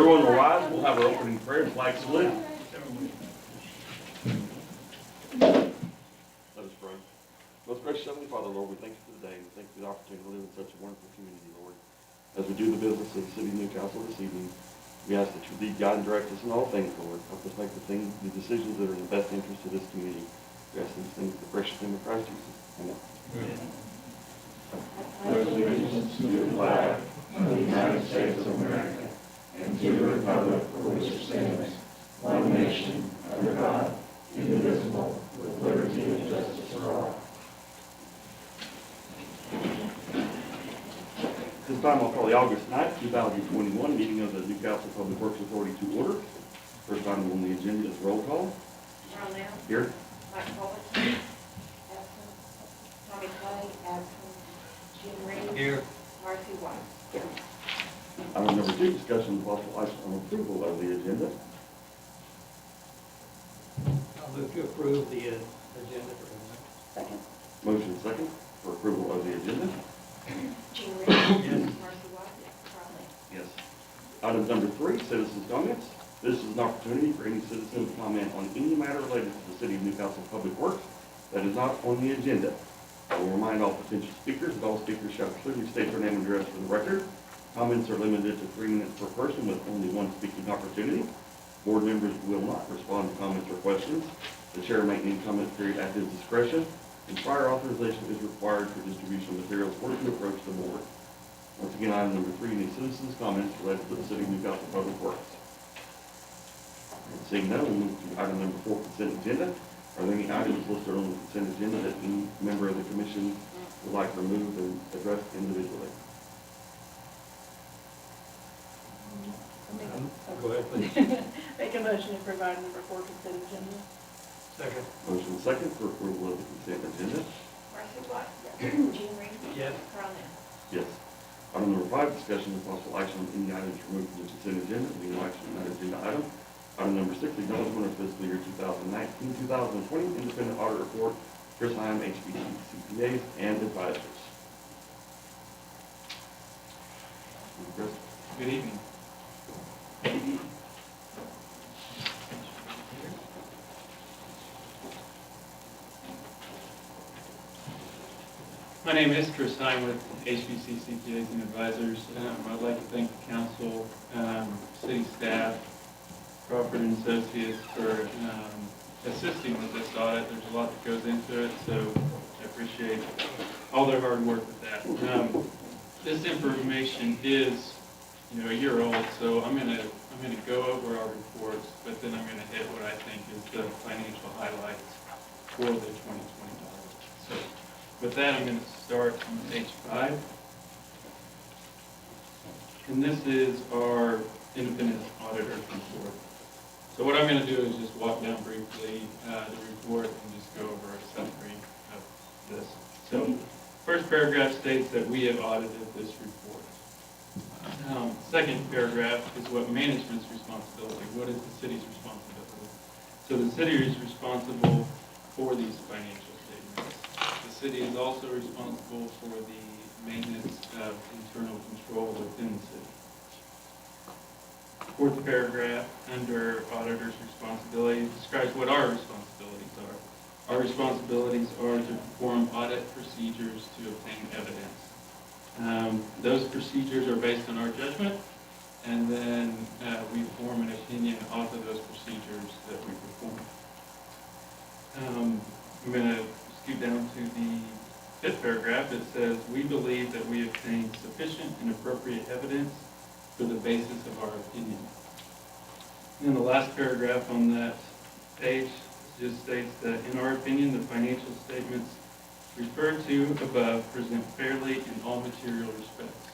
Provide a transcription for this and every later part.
everyone will rise, we'll have our opening prayer and flag salute. Let us pray. Most gracious Heavenly Father, Lord, we thank you for the day, and we thank you for the opportunity to live in such a wonderful community, Lord. As we do the business of the city of Newcastle this evening, we ask that you lead, guide, and direct us in all things, Lord. Help us make the decisions that are in the best interest of this community. We ask these things in the precious name of Christ Jesus. Amen. Pledge allegiance to the flag of the United States of America and to the republic for which it stands, one nation, under God, indivisible, with liberty and justice for all. This time I'll call the August 9th, 2021 meeting of the Newcastle Public Works Authority to order. First item on the agenda is roll call. Ron Now. Here. Mike Culbertson. Absent. Tommy Clay. Absent. Jim Reed. Here. Marcy White. Here. Item number 2, discussion of possible action on approval of the agenda. I'll move to approve the agenda for tonight. Second. Motion second for approval of the agenda. Jim Reed. Yes. Marcy White. Ron Now. Yes. Item number 3, citizens' comments. This is an opportunity for any citizen to comment on any matter related to the City of Newcastle Public Works that is not on the agenda. I will remind all potential speakers that all speakers shall clearly state their name and address for the record. Comments are limited to 3 minutes per person with only 1 speaking opportunity. Board members will not respond to comments or questions. The chair may end comment period at his discretion, and prior authorization is required for distribution of materials or to approach the board. Once again, item number 3, any citizens' comments related to the City of Newcastle Public Works. And seeing none, we'll move to item number 4, consent agenda. Are there any items listed on the consent agenda that any member of the commission would like to remove and address individually? Go ahead, please. Make a motion to provide number 4 consent agenda. Second. Motion second for approval of the consent agenda. Marcy White. Jim Reed. Yes. Ron Now. Yes. Item number 5, discussion of possible action on any items removed from the consent agenda. Any action on that agenda item. Item number 6, acknowledgement of fiscal year 2019-2020 independent audit report. Chris Heim, HPC CPAs and advisors. Chris. Good evening. My name is Chris Heim with HBC CPAs and Advisors. I'd like to thank the council, city staff, Crawford and Associates for assisting with this audit. There's a lot that goes into it, so I appreciate all their hard work with that. This information is, a year old, so I'm gonna go over our reports, but then I'm gonna hit what I think is the financial highlights for the 2020 audit. So with that, I'm gonna start on page 5. And this is our independent auditor's report. So what I'm gonna do is just walk down briefly the report and just go over a summary of this. So first paragraph states that we have audited this report. Second paragraph is what management's responsibility. What is the city's responsibility? So the city is responsible for these financial statements. The city is also responsible for the maintenance of internal control within the city. Fourth paragraph, under auditor's responsibility, describes what our responsibilities are. Our responsibilities are to perform audit procedures to obtain evidence. Those procedures are based on our judgment, and then we form an opinion off of those procedures that we perform. I'm going to scoot down to the 5th paragraph. It says, we believe that we obtained sufficient and appropriate evidence for the basis of our opinion. And the last paragraph on that page just states that, in our opinion, the financial statements referred to above present fairly in all material respects.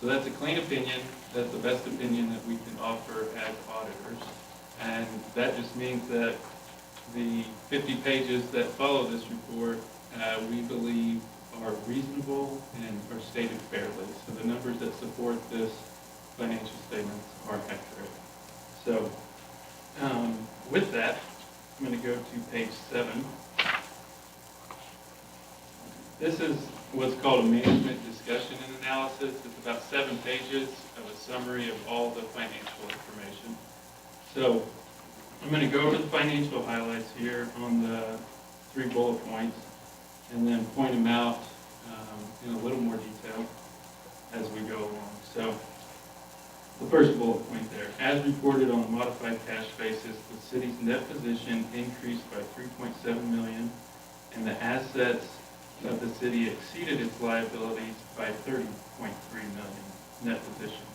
So that's a clean opinion. That's the best opinion that we can offer as auditors. And that just means that the 50 pages that follow this report, we believe are reasonable and are stated fairly. So the numbers that support this financial statements are accurate. So with that, I'm going to go to page 7. This is what's called a management discussion and analysis. It's about 7 pages of a summary of all the financial information. So I'm going to go over the financial highlights here on the 3 bullet points and then point them out in a little more detail as we go along. So the first bullet point there, as reported on a modified cash basis, the city's net position increased by $3.7 million, and the assets of the city exceeded its liabilities by $30.3 million net position.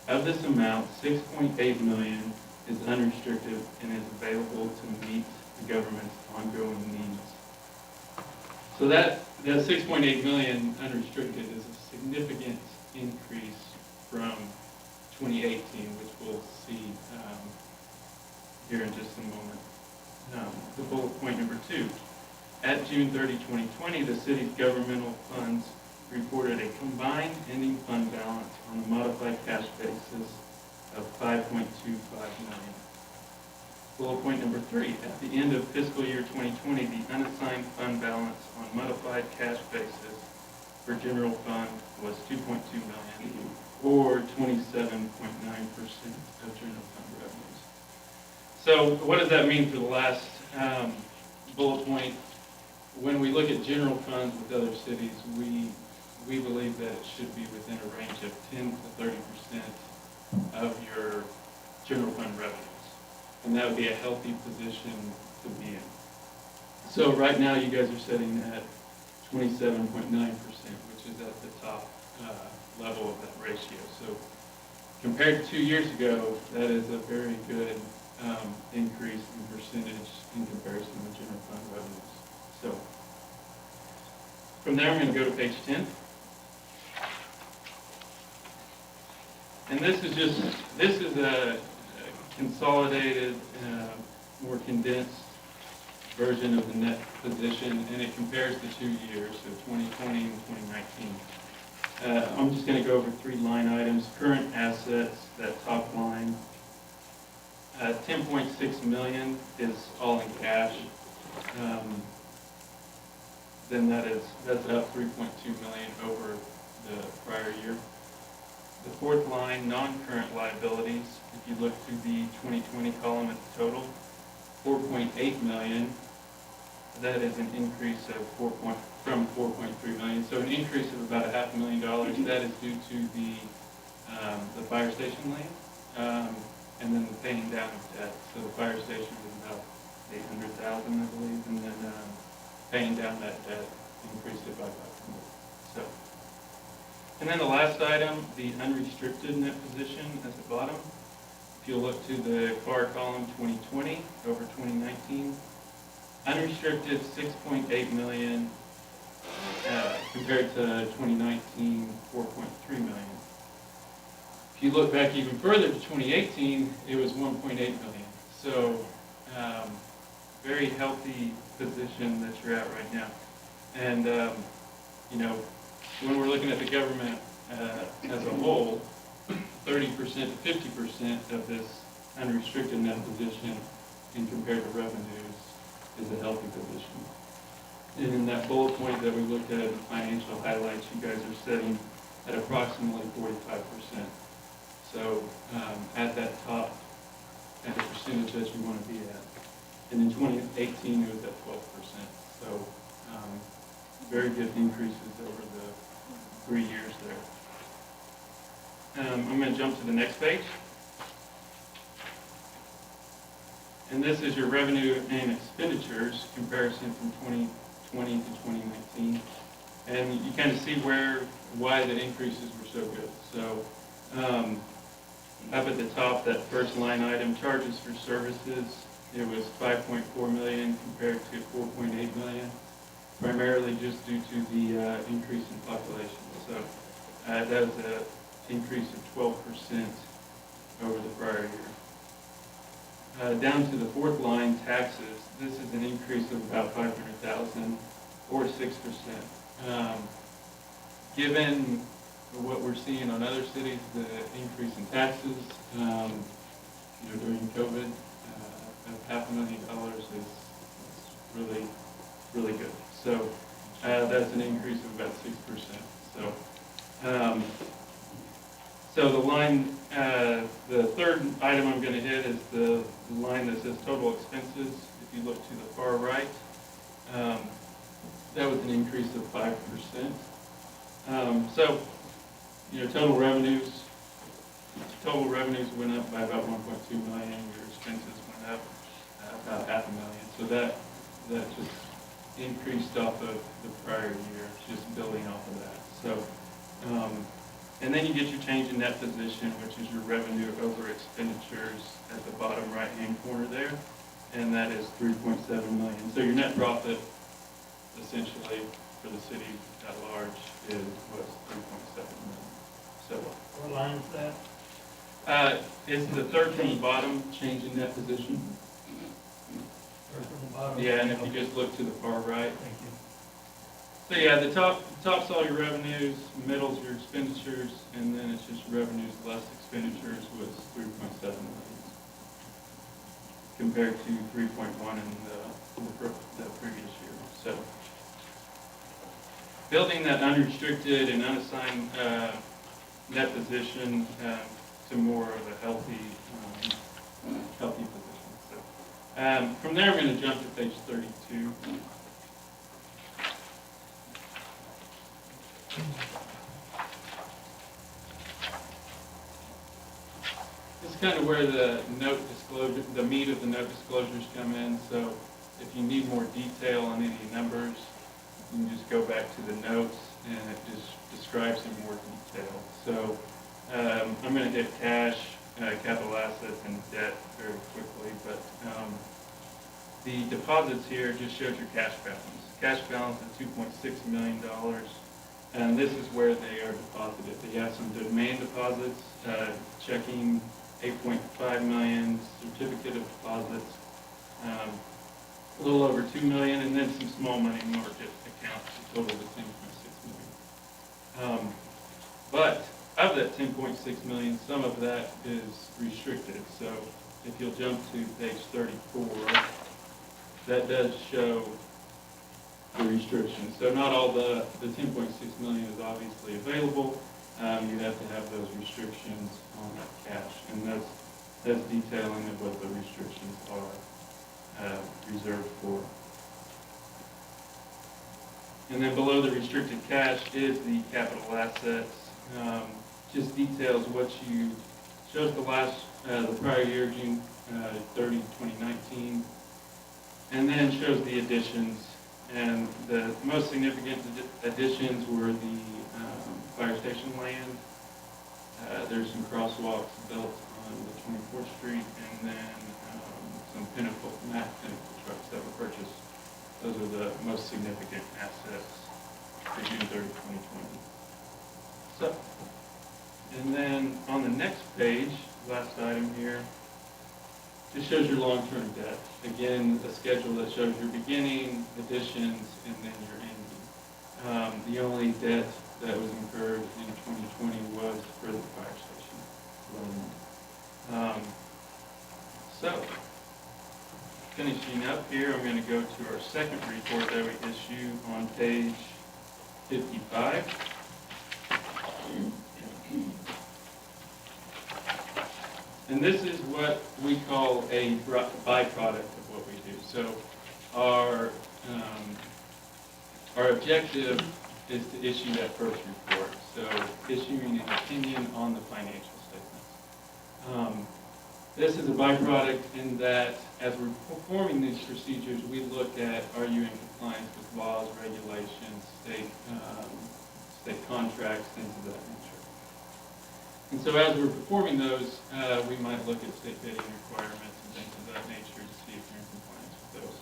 Of this amount, $6.8 million is unrestricted and is available to meet the government's ongoing needs. So that $6.8 million unrestricted is a significant increase from 2018, which we'll see here in just a moment. The bullet point number 2. At June 30, 2020, the city's governmental funds reported a combined ending fund balance on a modified cash basis of $5.25 million. Bullet point number 3, at the end of fiscal year 2020, the unassigned fund balance on modified cash basis for general fund was $2.2 million, or 27.9% of general fund revenues. So what does that mean for the last bullet point? When we look at general funds with other cities, we believe that it should be within a range of 10 to 30% of your general fund revenues. And that would be a healthy position to be in. So right now you guys are sitting at 27.9%, which is at the top level of that ratio. So compared to 2 years ago, that is a very good increase in percentage in comparison to general fund revenues. So from there, I'm going to go to page 10. And this is a consolidated, more condensed version of the net position, and it compares the 2 years, so 2020 and 2019. I'm just going to go over 3 line items. Current assets, that top line, $10.6 million is all in cash. Then that's up $3.2 million over the prior year. The fourth line, non-current liabilities, if you look to the 2020 column at the total, $4.8 million. That is an increase of from $4.3 million. So an increase of about $500,000. That is due to the fire station land, and then the paying down of debt. So the fire station was about $800,000, I believe, and then paying down that debt increased it by $500,000. So, and then the last item, the unrestricted net position at the bottom. If you look to the far column, 2020 over 2019, unrestricted $6.8 million compared to 2019 $4.3 million. If you look back even further to 2018, it was $1.8 million. So very healthy position that you're at right now. And you know, when we're looking at the government as a whole, 30% to 50% of this unrestricted net position in compared to revenues is a healthy position. And in that bullet point that we looked at in the financial highlights, you guys are sitting at approximately 45%. So at that top, at the percentage that you want to be at. And in 2018, it was at 12%. So very good increases over the 3 years there. I'm going to jump to the next page. And this is your revenue and expenditures comparison from 2020 to 2019. And you kind of see why the increases were so good. So up at the top, that first line item, charges for services, it was $5.4 million compared to $4.8 million, primarily just due to the increase in population. So that was an increase of 12% over the prior year. Down to the fourth line, taxes, this is an increase of about $500,000 or 6%. Given what we're seeing on other cities, the increase in taxes, during COVID, $500,000 is really, really good. So That's an increase of about 6%. So the line, the third item I'm going to hit is the line that says total expenses. If you look to the far right, that was an increase of 5%. So, total revenues went up by about 1.2 million. Your expenses went up about $500,000. So that just increased off of the prior year, just building off of that. So, and then you get your change in net position, which is your revenue over expenditures at the bottom right-hand corner there, and that is 3.7 million. So your net profit, essentially, for the city at large was 3.7 million. So What line is that? it's the third from the bottom, change in net position. Or from the bottom? Yeah, and if you just look to the far right. Thank you. So yeah, the top's all your revenues, middle's your expenditures, and then it's just revenues less expenditures was 3.7 million compared to 3.1 in the previous year. So building that unrestricted and unassigned net position to more of a healthy position. So from there, I'm going to jump to page 32. This is kind of where the note disclosure, the meat of the note disclosures come in. So if you need more detail on any numbers, you can just go back to the notes and it just describes in more detail. So I'm going to hit cash, capital assets, and debt very quickly, but the deposits here just shows your cash balance. Cash balance is $2.6 million. And this is where they are deposited. They have some demand deposits, checking 8.5 million, certificate of deposits, a little over 2 million, and then some small money market accounts that total to 10.6 million. But of that 10.6 million, some of that is restricted. So if you'll jump to page 34, that does show the restrictions. So not all the 10.6 million is obviously available. You have to have those restrictions on that cash, and that's detailing of what the restrictions are reserved for. And then below the restricted cash is the capital assets. Just details what you shows the prior year, June 30, 2019, and then shows the additions. And the most significant additions were the fire station land. There's some crosswalks built on the 24th Street, and then some Mack Pinnacle trucks that were purchased. Those are the most significant assets for June 30, 2020. So, and then on the next page, last item here, just shows your long-term debt. Again, a schedule that shows your beginning, additions, and then your ending. The only debt that was incurred in 2020 was for the fire station. So, finishing up here, I'm going to go to our second report that we issue on page 55. And this is what we call a byproduct of what we do. So our objective is to issue that first report. So issuing an opinion on the financial statements. This is a byproduct in that as we're performing these procedures, we look at, are you in compliance with laws, regulations, state contracts, things of that nature. And so as we're performing those, we might look at state bidding requirements and things of that nature to see if you're in compliance with those.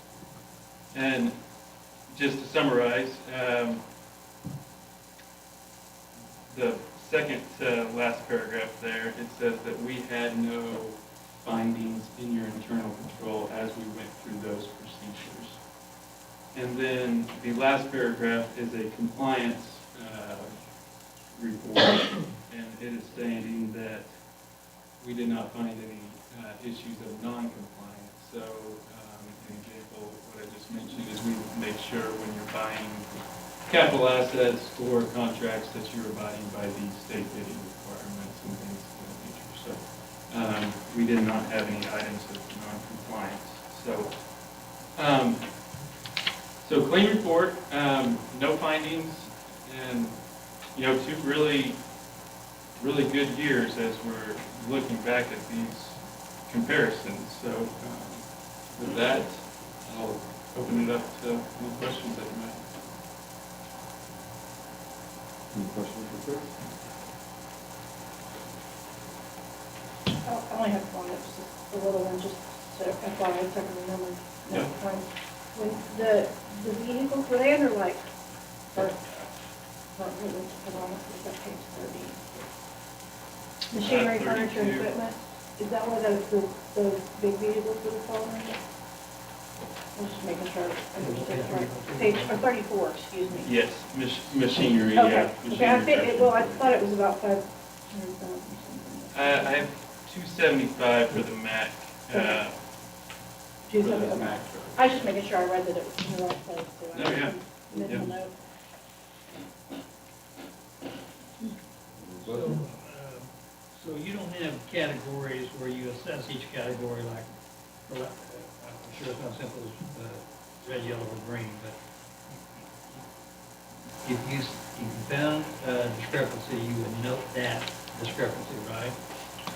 And just to summarize, the second last paragraph there, it says that we had no findings in your internal control as we went through those procedures. And then the last paragraph is a compliance report, and it is stating that we did not find any issues of non-compliance. So, an example, what I just mentioned is we make sure when you're buying capital assets or contracts that you're abiding by the state bidding requirements and things of that nature. So we did not have any items of non-compliance. So clean report, no findings, and two really good years as we're looking back at these comparisons. So with that, I'll open it up to any questions that you might have. Any questions for Chris? I only have one, it's just a little one, just so FYI, so I can remember Yeah. next time. When the vehicles, were they under like, or, not really, hold on, it's that page 30. Machinery, furniture, and 32. equipment, is that what those big vehicles would fall under? I'm just making sure I understood it right. Page, or 34, excuse me. Yes, machinery, Okay, yeah. okay, I think, machinery. well, I thought it was about 500,000 or something. I have 275 for the Mac. Okay. For the 270, okay. Mac truck. I was just making sure I read that it was in the right place, so I Oh, yeah. didn't miss Yeah. a note. So you don't have categories where you assess each category like, I'm sure it's not simple as red, yellow, or green, but if you found a discrepancy, you would note that discrepancy, right?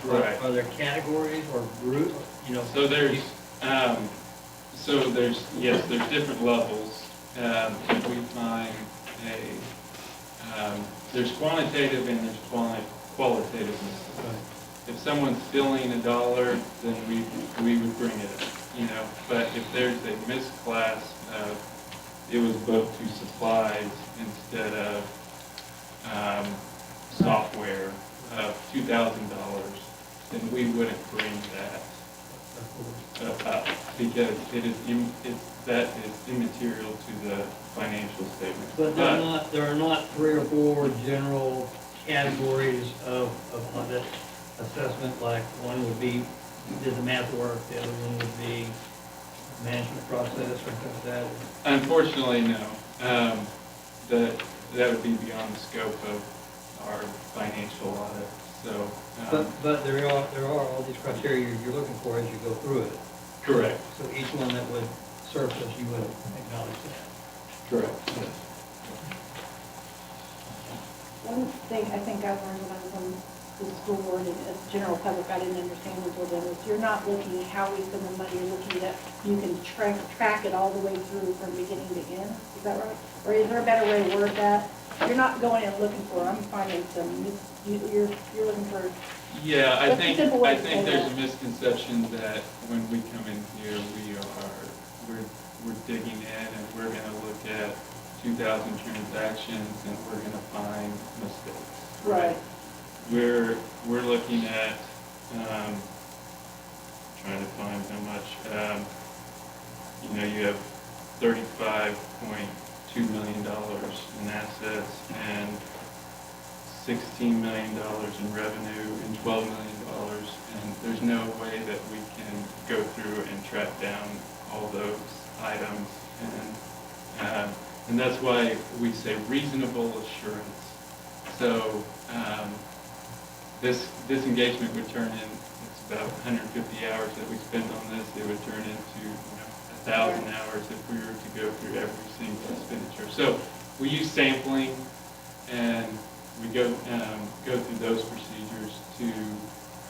Right. Are there categories or group, So there's, yes, there's different levels. If we find there's quantitative and there's qualitativeness. If someone's billing $1, then we would bring it up, But if there's a misclass of, it was booked to supplies instead of software of $2,000, then we wouldn't bring that up because that is immaterial to the financial statement. But there are not 3 or 4 general categories of audit assessment, like one would be, did the math work, the other one would be management process, or something like that? Unfortunately, no. That would be beyond the scope of our financial audit, so. But there are all these criteria you're looking for as you go through it. Correct. So each one that would surface, you would acknowledge that. Correct. One thing I think I learned when I was on the school board and as general public, I didn't understand until then, is you're not looking at how we spend the money, you're looking at, you can track it all the way through from beginning to end, is that right? Or is there a better way to word that? You're not going and looking for, I'm finding some, you're looking for. Yeah, I What's the think simple way to say there's that? a misconception that when we come in here, we're digging in and we're gonna look at 2,000 transactions and we're gonna find mistakes. Right. We're looking at, trying to find how much, you have $35.2 million in assets and $16 million in revenue and $12 million, and there's no way that we can go through and track down all those items, and that's why we say reasonable assurance. So this engagement would turn in, it's about 150 hours that we spend on this. It would turn into 1,000 hours if we were to go through every single expenditure. So we use sampling, and we go through those procedures to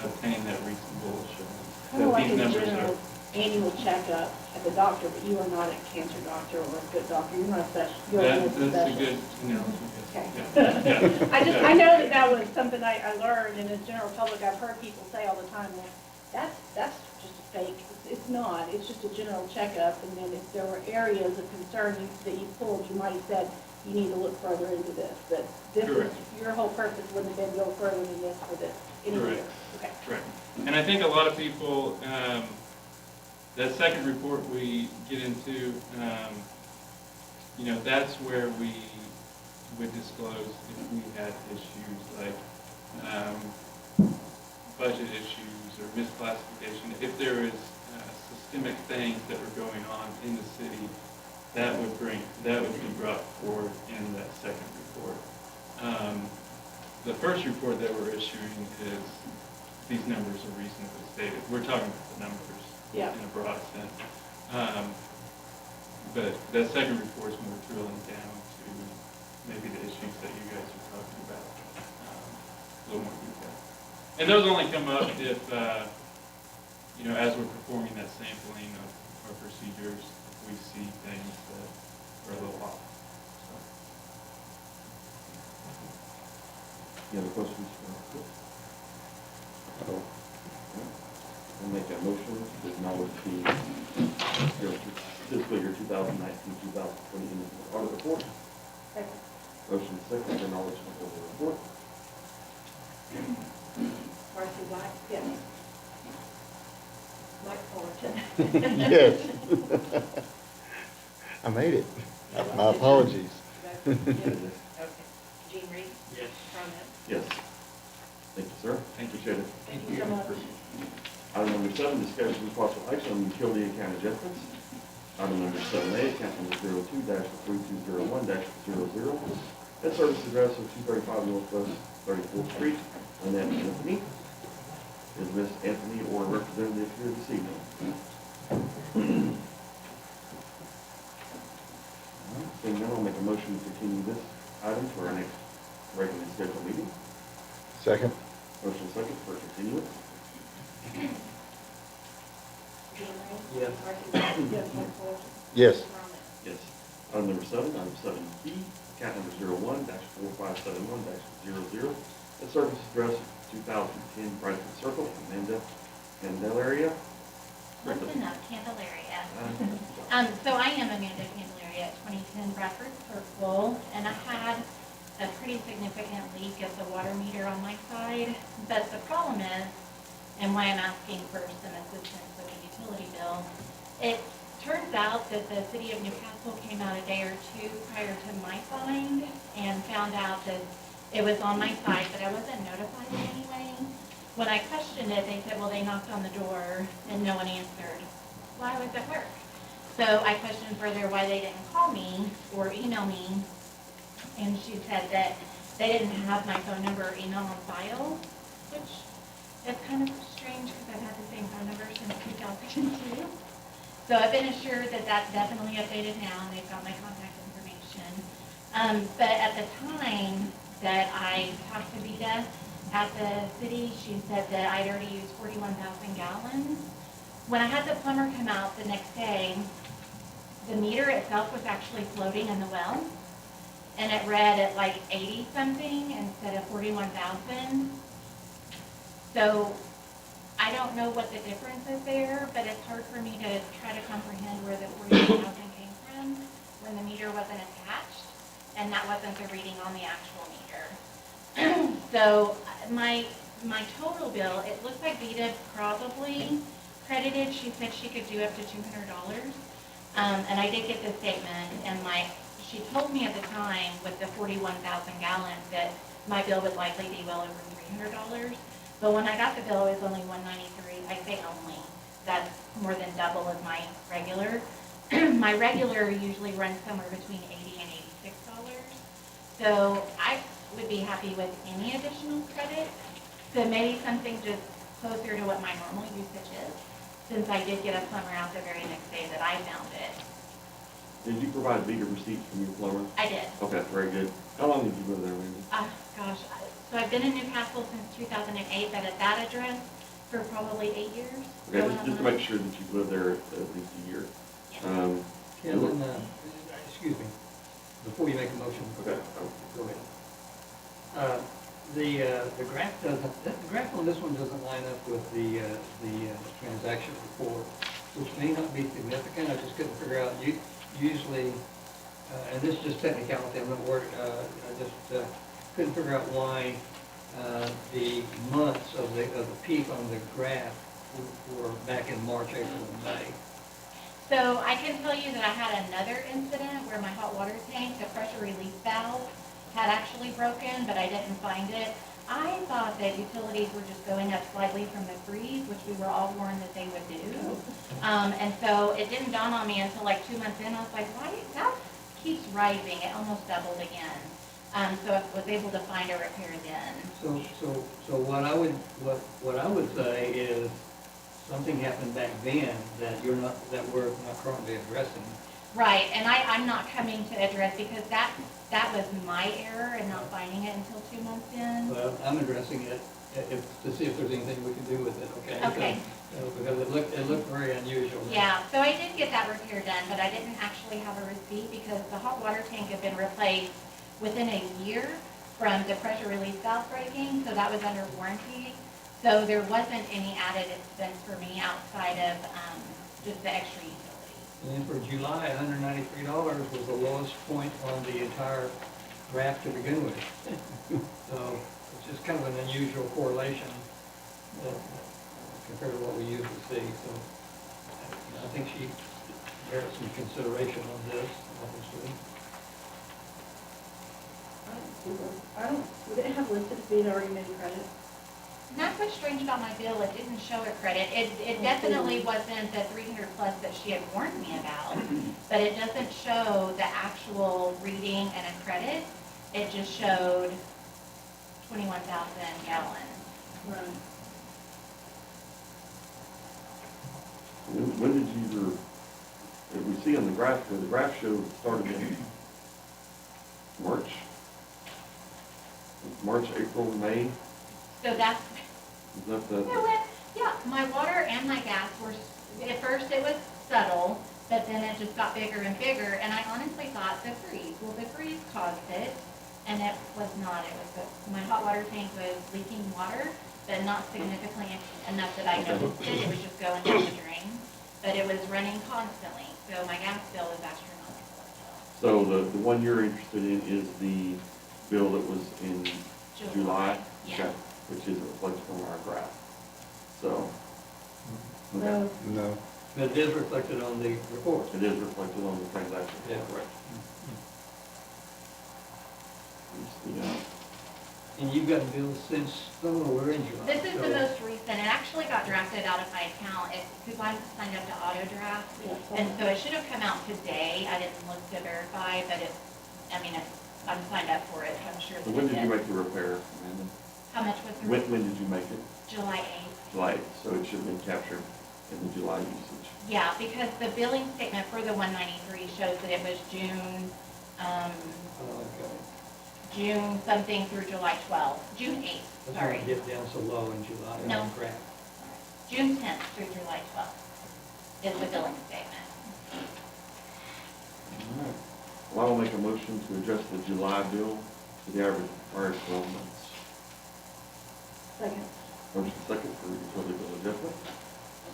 obtain that reasonable assurance. Kind of That like these a numbers general annual checkup at the doctor, but you are not a cancer doctor or a good doctor, you're not a specialist, you're a That's good a specialist. good analogy. Okay. Yeah. I know that was something I learned, and as general public, I've heard people say all the time, well, that's just a fake. It's not, it's just a general checkup, and then if there were areas of concern that you pulled, you might have said, you need to look further into this, but this is, Correct. your whole purpose wouldn't have been go further than this for this. Correct. Okay. Correct. And I think a lot of people, that second report we get into, that's where we would disclose if we had issues like budget issues or misclassification. If there is systemic things that are going on in the city, that would be brought forward in first report that we're issuing is, these numbers are reasonably stated. We're talking about the numbers Yeah. in a broad sense. But that second report is more drilling down to maybe the issues that you guys are talking about, a little more detail. And those only come up if, you know, as we're performing that sampling of our procedures, we see things that are a little off. Any other questions for Chris? I'll make a motion to acknowledge the fiscal year 2019-2020 audit report. Second. Motion second, to acknowledgement of the report. Marcy White? Yes. Mike Fullerton? Yes. I made it. My apologies. Okay. Jean Reed? Yes. Ron Epps? Yes. Thank you, sir. Thank you. Appreciate it. Thank you so much. Item number 7, discussion with possible action on utility account adjustments. Item number 7A, account number 02-3201-00. Debt service address of 235 Northwest 34th Street, Lynette Anthony. Is Miss Anthony or a representative here this evening? Seeing none, I'll make a motion to continue this item to our next regularly scheduled meeting. Second? Motion second for continuance. Jean Reed? Yes. Marcy White? Yes. Mike Fullerton? Yes. Ron Epps? Yes. Item number 7, item 7B, account number 01-4571-00. Debt service address 2010 Bradford Circle, Candelaria. Close enough, Candelaria. So I am Amanda Candelaria at 2010 Bradford Circle, and I had a pretty significant leak at the water meter on my side. But the problem is, and why I'm asking for some assistance with the utility bill, it turns out that the city of Newcastle came out a day or two prior to my find and found out that it was on my side, but I wasn't notified in any way. When I questioned it, they said, well, they knocked on the door and no one answered. Well, I was at work. So I questioned further why they didn't call me or email me. And she said that they didn't have my phone number or email on file, which is kind of strange because I've had the same phone number since 2002. So I've been assured that that's definitely updated now and they've got my contact information. But at the time that I talked to Vita at the city, she said that I'd already used 41,000 gallons. When I had the plumber come out the next day, the meter itself was actually floating in the well, and it read at like 80 something instead of 41,000. So I don't know what the difference is there, but it's hard for me to try to comprehend where the 41,000 came from when the meter wasn't attached, and that wasn't the reading on the actual meter. So my total bill, it looks like Vita probably credited, she said she could do up to $200. And I did get the statement, and she told me at the time with the 41,000 gallons that my bill would likely be well over $300. But when I got the bill, it was only $193. I say only. That's more than double of my regular. My regular usually runs somewhere between $80 and $86. So I would be happy with any additional credit. So maybe something just closer to what my normal usage is, since I did get a plumber out the very next day that I found it. Did you provide Vita receipts from your plumber? I did. Okay, very good. How long did you live there, Randy? Gosh, so I've been in Newcastle since 2008, but at that address for probably 8 years. Okay, going just on to that. make sure that you've lived there at least a year. Yes. Kevin, excuse me, before you make a motion. Okay. Go ahead. The graph doesn't, the graph on this one doesn't line up with the transaction report, which may not be significant. I just couldn't figure out, usually, and this is just technicality, I'm not worried, I just couldn't figure out why the months of the peak on the graph were back in March, April, and May. So I can tell you that I had another incident where my hot water tank, the pressure release valve, had actually broken, but I didn't find it. I thought that utilities were just going up slightly from the freeze, which we were all warned that they would do. And so it didn't dawn on me until like 2 months in. I was like, why? That keeps rising. It almost doubled again. So I was able to find a repair then. So what I would say is, something happened back then that we're not currently addressing. Right, and I'm not coming to address, because that was my error in not finding it until 2 months in. But I'm addressing it to see if there's anything we can do with it, okay? Okay. Because it looked very unusual. Yeah, so I did get that repair done, but I didn't actually have a receipt because the hot water tank had been replaced within a year from the pressure release valve breaking, so that was under warranty. So there wasn't any added expense for me outside of just the extra utilities. And for July, $193 was the lowest point on the entire graph to begin with. So it's just kind of an unusual correlation compared to what we usually see. So I think she merits some consideration on this, obviously. Would it have listed if we'd already made credit? And that's what's strange about my bill, it didn't show a credit. It definitely wasn't the 300 plus that she had warned me about, but it doesn't show the actual reading and a credit. It just showed 21,000 gallons. Right. When did you, if we see on the graph, where the graph shows it started in March, April, May, So that's, is that the? you know what, yeah, my water and my gas were, at first it was subtle, but then it just got bigger and bigger, and I honestly thought the freeze. Well, the freeze caused it, and it was not. It was my hot water tank was leaking water, but not significantly enough that I noticed it. It was just going down the drain, but it was running constantly, so my gas bill was astronomical. So the one you're interested in is the bill that was in July? Yeah. Okay, which is reflected on our graph. So, okay, No, No. But it is reflected on the report. it is reflected on the transaction. Yeah. Correct. And you've got bills since, we're in July. This is so- the most recent. It actually got drafted out of my account because I'm signed up to auto draft. yeah. And so it should have come out today. I didn't look to verify, but I'm signed up for it, so I'm sure So that when it did you did. make the repair, Amanda? How much was the? When did you make it? July 8th. July, so it should have been captured in the July usage. Yeah, because the billing statement for the 193 shows that it was June, Okay. June something through July 12th, June 8th, That's why sorry. it dipped down so low in July. No. Crap. June 10th through July 12th is the billing statement. All right. Well, I will make a motion to adjust the July bill to the average prior 12 months. Second. Motion second for utility bill adjustment.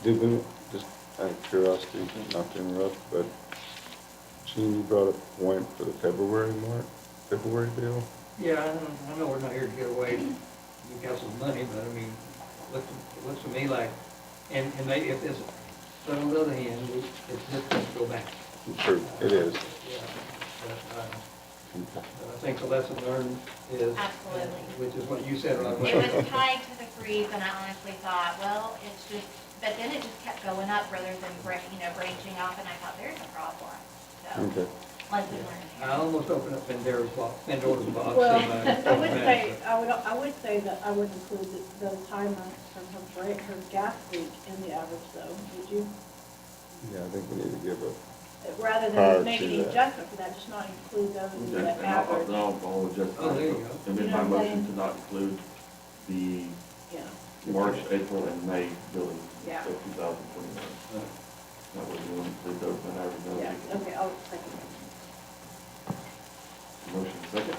Did we, just out of curiosity, not to interrupt, but Gene, you brought up a point for the February bill? Yeah, I know we're not here to give away Newcastle's money, but I mean, it looks to me like, and maybe if this, but on the other hand, it's just going to go back. True, it is. Yeah, but I think the lesson learned is. Absolutely. Which is what you said right away. It was tied to the freeze, and I honestly thought, well, it's just, but then it just kept going up rather than branching off, and I thought, there's a problem. So, Okay. lesson learned. I almost opened up Pandora's box. Well, in my- I would say that I would include those high months from her gas leak in the average though, would you? Yeah, I think we need to give a, Rather Prior than making to the that. adjustment for that, just not include those in Okay, the and average. I'll adjust. Oh, there you go. Amend You know my what I'm motion saying? to not include the Yeah. March, April, and May billing Yeah. of 2021. That way we won't include those in average. Yeah, okay, I'll second that. Motion second.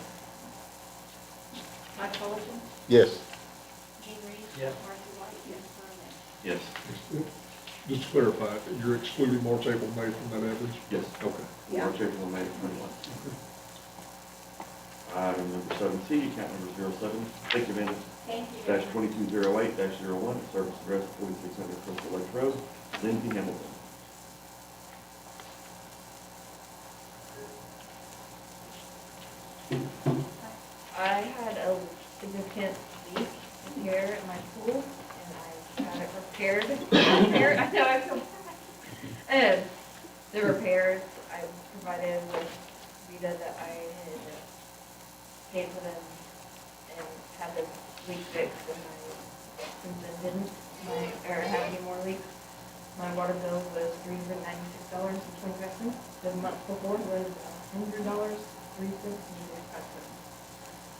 Mike Fullerton, yes. Gene Reed. Yes. Marcy White. Yes. Brian Lynch. Yes. Just to clarify, you're excluding March, April, May from that average? Yes. Okay. Yeah. March, April, and May 21. Item number 7C, account number 07, thank you, Amanda, Thank you. dash 2208-01, service address 4600 Crystal Lake Road, Lindsay, Hamilton. I had a significant leak in here in my pool, and I had it repaired. I know, I feel bad. The repairs, I was provided with Rita that I had paid for them and had the leak fixed, and I, since I didn't, or have any more leaks, my water bill was $396.25. The month before was $100.03.05.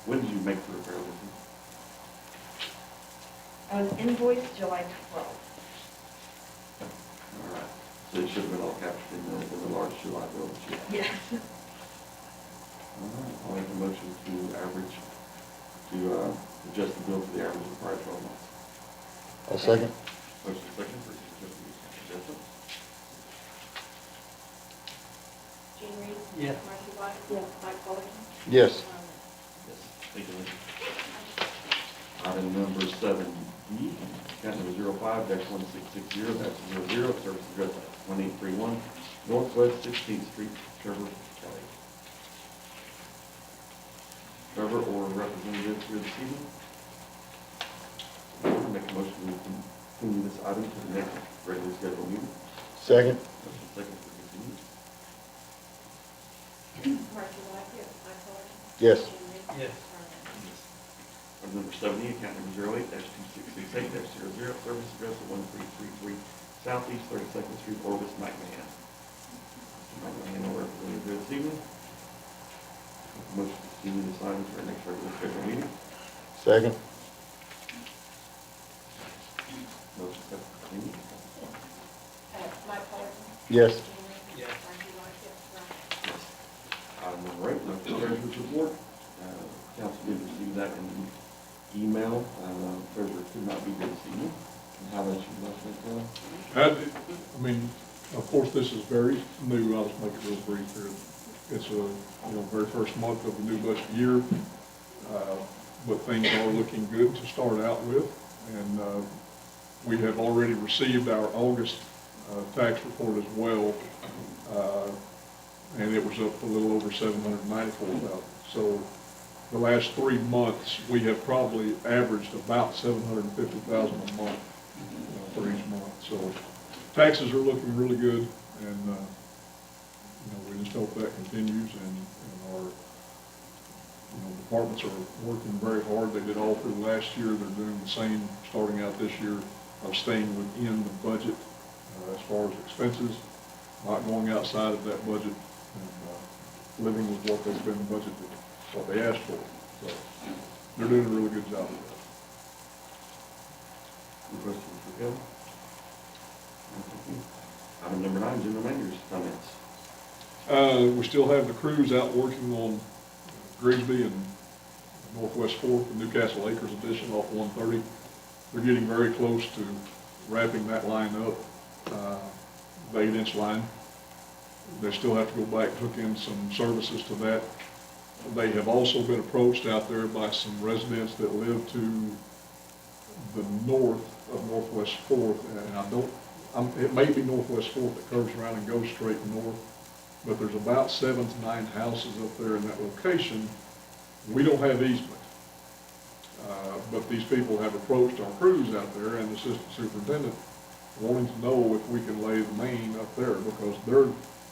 When did you make the repair, Lizzie? I was invoiced July 12th. All right, so it should have been all captured in the large July bill that you had. Yes. All right, I'll make a motion to adjust the bill to the average of the prior 12 months. I'll second. Motion second for adjustment. Adjustment. Jean Reed? Yes. Marcy White? Yes. Mike Fullerton? Yes. Yes, thank you, Lynn. Item number 7D, account number 05-1660-00, service address 1831 Northwest 16th Street, Trevor, Kelly. Trevor or representative here this evening? I'll make a motion to continue this item to the next regularly scheduled meeting. Second. Motion second for continuance. Marcy White? Yes. Mike Fullerton? Yes. Jean Reed? Yes. Item number 70, account number 08-2668-00, service address at 1333 Southeast 32nd Street, Orvis, McMahon. Mr. McMahon, or representative here this evening. Motion to continue this item to our next regular scheduled meeting. Second. Motion second for continue. Mike Fullerton? Yes. Jean Reed? Yes. Marcy White? Yes. Ron? Yes. Item number 8, local treasurer's report. Council did receive that in the email. Treasurer could not be here this evening. And how about you, Lieutenant? I mean, of course, this is very new. I'll just make it real brief here. It's very first month of the new budget year, but things are looking good to start out with. And we have already received our August tax report as well, and it was up a little over $794,000. So the last 3 months, we have probably averaged about $750,000 a month for each month. So taxes are looking really good, and we just hope that continues. And our departments are working very hard. They did all through last year. They're doing the same starting out this year of staying within the budget as far as expenses, not going outside of that budget, and living with what they've been budgeted, what they asked for. So they're doing a really good job of that. Any questions for Kevin? Item number 9, general manager's comments. We still have the crews out working on Grigsby and Northwest 4th, the Newcastle Acres addition off 130. They're getting very close to wrapping that line up, the 8-inch line. They still have to go back and hook in some services to that. They have also been approached out there by some residents that live to the north of Northwest 4th, and it may be Northwest 4th that curves around and goes straight north, but there's about 7 to 9 houses up there in that location. We don't have easement, but these people have approached our crews out there and the assistant superintendent wanting to know if we can lay the main up there, because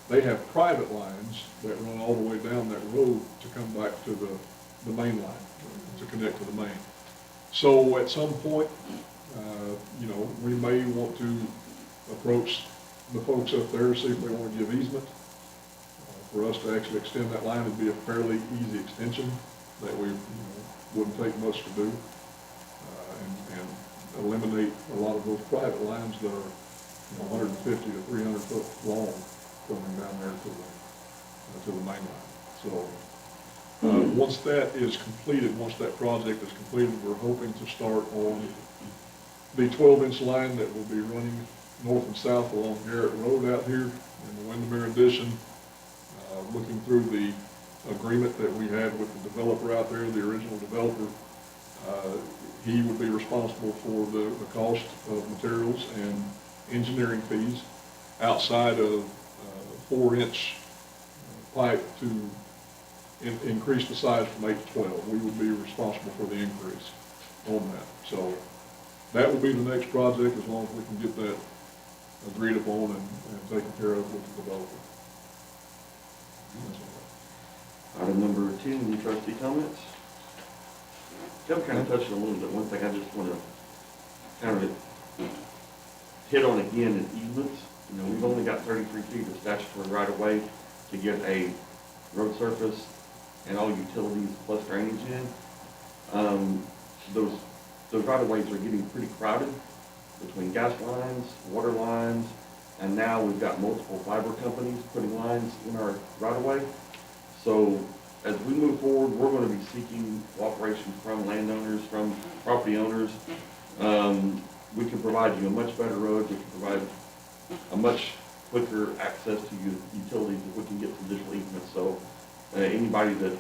they have private lines that run all the way down that road to come back to the main line, to connect to the main. So at some point, we may want to approach the folks up there, see if they want to give easement. For us to actually extend that line would be a fairly easy extension that we wouldn't take much to do, and eliminate a lot of those private lines that are 150 to 300 foot long coming down there to the main line. So once that is completed, once that project is completed, we're hoping to start on the 12-inch line that will be running north and south along Garrett Road out here in the Windermere addition. Looking through the agreement that we had with the developer out there, the original developer, he would be responsible for the cost of materials and engineering fees outside of 4-inch pipe to increase the size from 8 to 12. We would be responsible for the increase on that. So that will be the next project, as long as we can get that agreed upon and taken care of with the developer. Item number 10, any trustee comments? Jeff kind of touched on a little bit. One thing I just want to kind of hit on again is easements. You know, we've only got 33 feet of statutory right of way to get a road surface and all utilities plus drainage in. Those right of ways are getting pretty crowded between gas lines, water lines, and now we've got multiple fiber companies putting lines in our right of way. So as we move forward, we're going to be seeking cooperation from landowners, from property owners. We can provide you a much better road. We can provide a much quicker access to utilities if we can get some additional easements. So anybody that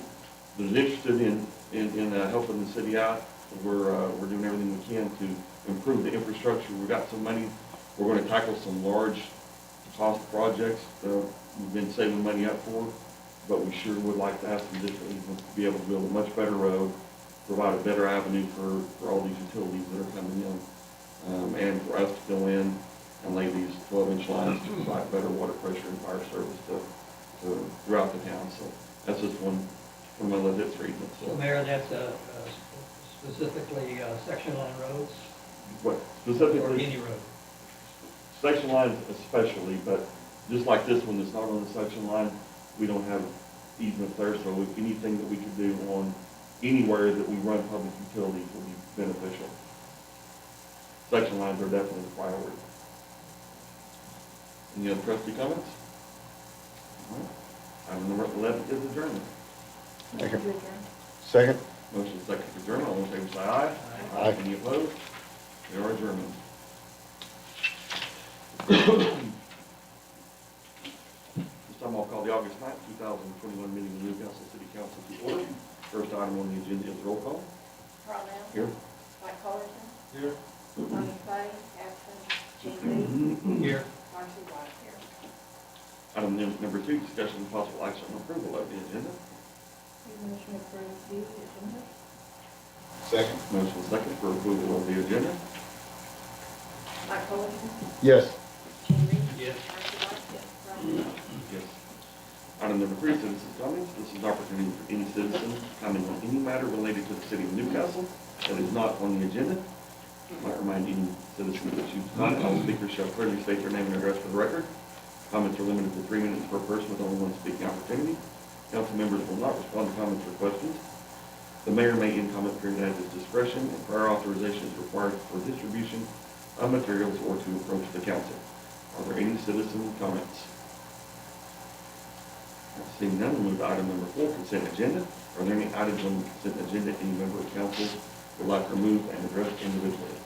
is interested in helping the city out, we're doing everything we can to improve the infrastructure. We've got some money. We're going to tackle some large cost projects that we've been saving money up for, but we sure would like to have some additional easements to be able to build a much better road, provide a better avenue for all these utilities that are coming in, and for us to go in and lay these 12-inch lines to provide better water pressure and fire service to throughout the town. So that's just one of my legit easements. So Mayor, that's specifically section line roads? What Or specifically? any road? Section lines especially, but just like this one that's not on the section line, we don't have easements there, so if anything that we could do on anywhere that we run public utilities will be beneficial. Section lines are definitely a priority. Any other trustee comments? All right. Item number 11 is adjournment. Motion to adjourn. Second? Motion second for adjournment. All in favor say aye. Aye. Any opposed? We are adjourned. This time I'll call the August 9th, 2021 meeting of the Newcastle City Council to order. First item on the agenda is roll call. Carl Nell. Here. Mike Colleton. Here. Tony Clay, absent. Gene Reed. Here. Marcy White here. Item number 2, discussion and possible action on approval of the agenda. Motion to approve the agenda. Second? Motion second for approval of the agenda. Mike Colleton. Yes. Gene Reed. Yes. Marcy White. Yes. Carl Nell. Yes. Item number 3, citizens' comments. This is an opportunity for any citizen comment on any matter related to the city of Newcastle that is not on the agenda. I'd like to remind any citizen that chooses to comment, all speakers shall clearly state their name and address for the record. Comments are limited to 3 minutes per person with only one speaking opportunity. Council members will not respond to comments or questions. The mayor may end comment period at his discretion, and prior authorization is required for distribution of materials or to approach the council. Are there any citizen comments? Seeing none, we'll move to item number 4, consent agenda. Are there any items on the consent agenda any member of council would like to remove and address individually?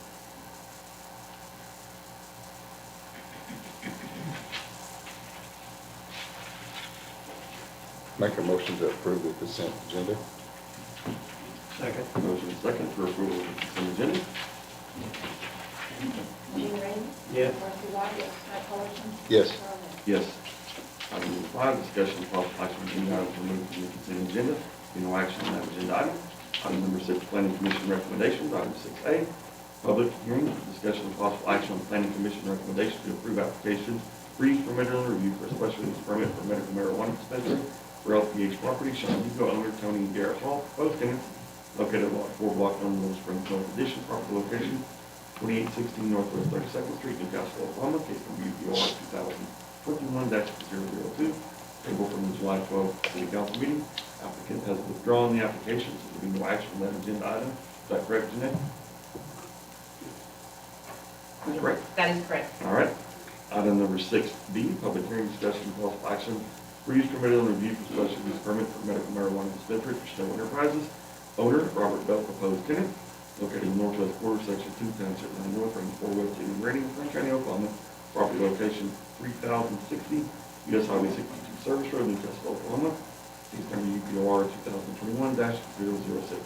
Make a motion to approve the consent agenda. Second. Motion is second for approval of the consent agenda. Gene Reed. Yes. Marcy White. Yes. Mike Colleton. Yes. Carl Nell. Yes. Item number 5, discussion of possible action on any items removed from the consent agenda. Be no action on that agenda item. Item number 6, planning commission recommendations. Item 6A, public hearing, discussion of possible action on planning commission recommendation to approve applications for use permit and review for a special use permit for medical marijuana dispensary for LPH property, Sean Hugo, owner, Tony and Garrett Hall, both tenants, located at lot 4 block on Little Springs, North Addition, property location 2816 Northwest 32nd Street, Newcastle, Oklahoma, case number UPR 2021-002, tabled from the July 12th City Council meeting. Applicant has withdrawn the application, so there will be no action on that agenda item. Is that correct, Jeanette? Is that correct? That is correct. All right. Item number 6B, public hearing, discussion, and possible action for use permit and review for special use permit for medical marijuana dispensary for Stowe Enterprises. Owner, Robert Bell, proposed tenant, located in northwest quarter, section 2, township 9 north, range 4 west, city of Reading, Frank County, Oklahoma. Property location 3060 US Highway 62 Service Road, Newcastle, Oklahoma. Case number UPR 2021-006.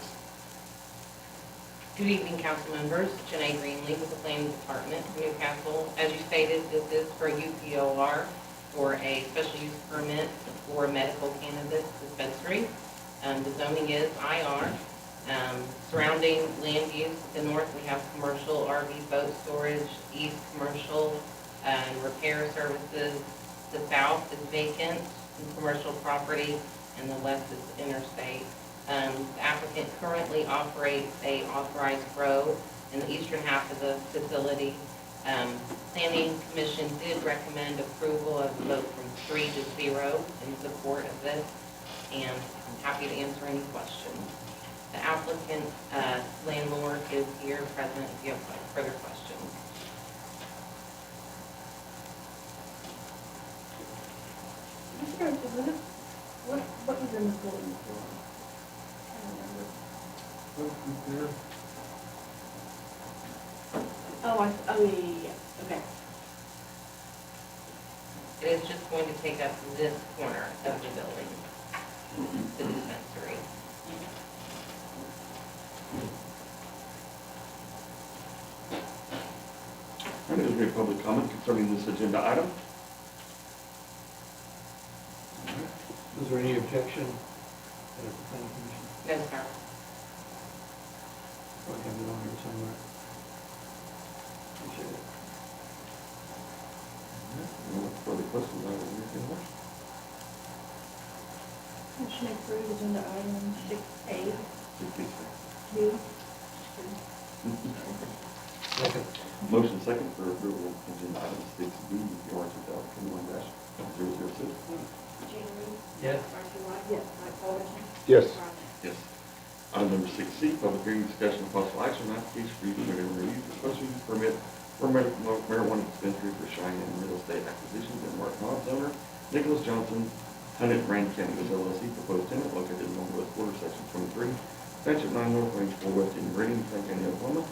Good evening, council members. Janae Greenlee with the Planning Department from Newcastle. As you stated, this is for UPOR for a special use permit for medical cannabis dispensary. The zoning is IR. Surrounding land use, to the north we have commercial RV boat storage, east commercial and repair services. The south is vacant and commercial property. and the west is the interstate. The applicant currently operates a authorized grow in the eastern half of the facility. Planning Commission did recommend approval of a vote from 3-0 in support of this, and I'm happy to answer any questions. The applicant, landlord is here present if you have further questions. Mr. Garrett, what was in the building before? I don't remember. Oh, yeah, okay. It is just going to take up this corner of the building, the dispensary. All right, is there any public comment concerning this agenda item? Is there any objection at the planning commission? No, sir. Probably have it on here somewhere. Appreciate it. No further questions, I will entertain a motion. Motion approved agenda item 6A. 66. B. Second. Motion second for approval of agenda item 6B, UPR 2021-006. Gina Reed. Yes. Marcy White. Yes. Mike Fullerton. Yes. Ron Epps. Yes. Item number 6C, public hearing, discussion, and possible action on application for use of and review for special use permit for medical marijuana dispensary for Cheyenne Real Estate Acquisitions and Mark Hobbs owner, Nicholas Johnson, tenant Grand Cannabis LLC, proposed tenant located in Northwest Quarter, Section 23, Township 9 North, Range 4 West, in Meridian, Frank County, Oklahoma.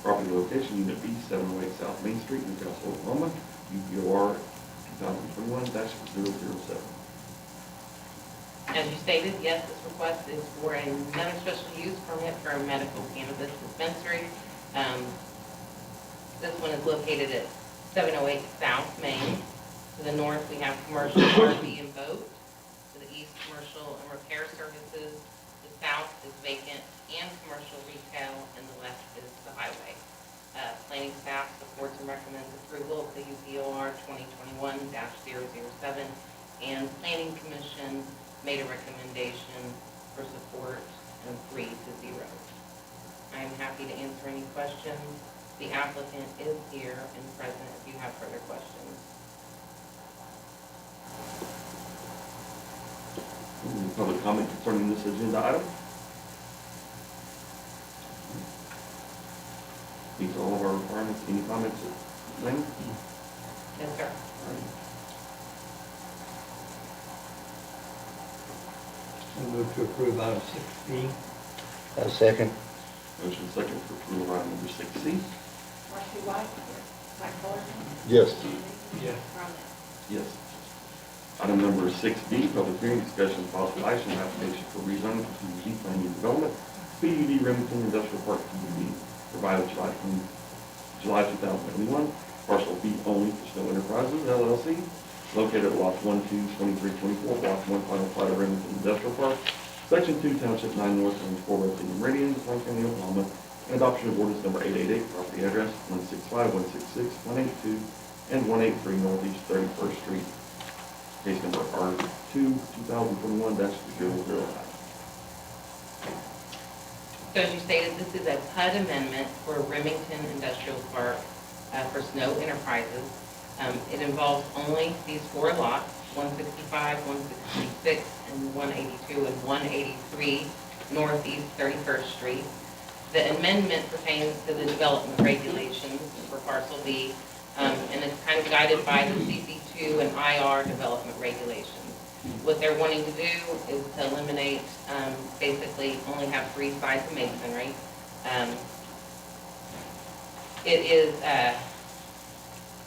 Property location, Unit B, 708 South Main Street, Newcastle, Oklahoma, UPOR 2021-007. As you stated, yes, this request is for another special use permit for a medical cannabis dispensary. This one is located at 708 South Main. To the north, we have commercial RV and boat. To the east, commercial and repair services. The south is vacant and commercial retail, and the west is the highway. Planning staff supports and recommends approval of the UPOR 2021-007, and Planning Commission made a recommendation for support and 3-0. I am happy to answer any questions. The applicant is here and present if you have further questions. Any public comment concerning this agenda item? Meets all of our requirements. Any comments, Lynn? Yes, sir. I move to approve item 6B. A second. Motion second for approval of item number 6C. Marcy White. Mike Fullerton. Yes. Gina Reed. Yes. Ron Epps. Yes. Item number 6D, public hearing, discussion, and possible action, application for rezoning for PUD planning and development, PUD Remington Industrial Park PUD, provided July 2021, parcel B only for Snow Enterprises LLC, located at lots 1, 2, 23, 24, block 1, final plat of Remington Industrial Park, section 2, township 9 north, range 4 west, in Meridian, Frank County, Oklahoma, and adoption of ordinance number 888, property address 165, 166, 182, and 183 Northeast 31st Street. Case number R2, 2021-009. So as you stated, this is a PUD amendment for Remington Industrial Park for Snow Enterprises. It involves only these 4 lots, 165, 166, and 182, and 183 Northeast 31st Street. The amendment pertains to the development regulations for parcel B, and it's kind of guided by the CC2 and IR development regulations. What they're wanting to do is to eliminate, basically only have 3 sides of masonry. It is,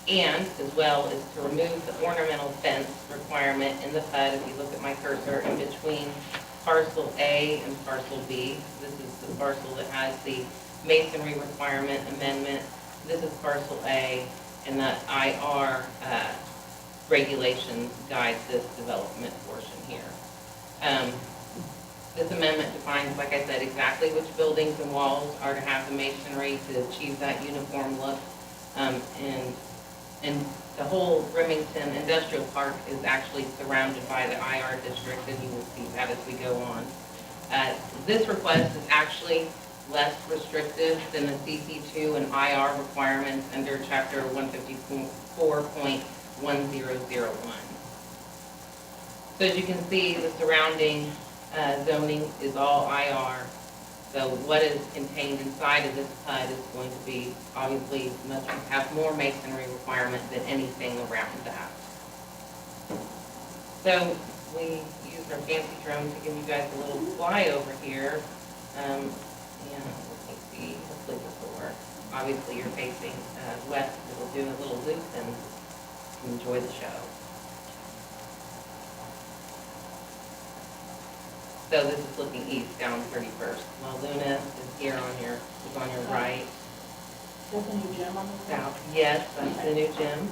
and as well as to remove the ornamental fence requirement in the PUD. If you look at my cursor, in between parcel A and parcel B, this is the parcel that has the masonry requirement amendment. This is parcel A, and the IR regulations guide this development portion here. This amendment defines, like I said, exactly which buildings and walls are to have the masonry to achieve that uniform look. And the whole Remington Industrial Park is actually surrounded by the IR district, and you will see that as we go on. This request is actually less restrictive than the CC2 and IR requirements under Chapter 154.1001. So as you can see, the surrounding zoning is all IR. So what is contained inside of this PUD is going to be obviously have more masonry requirement than anything around that. So we used our fancy drone to give you guys a little flyover here. And let me see, hopefully this will work. Obviously you're facing west, it'll do a little loop and enjoy the show. So this is looking east down 31st. La Luna is here on your right. That's a new gym on the South, yes, that's the new gym.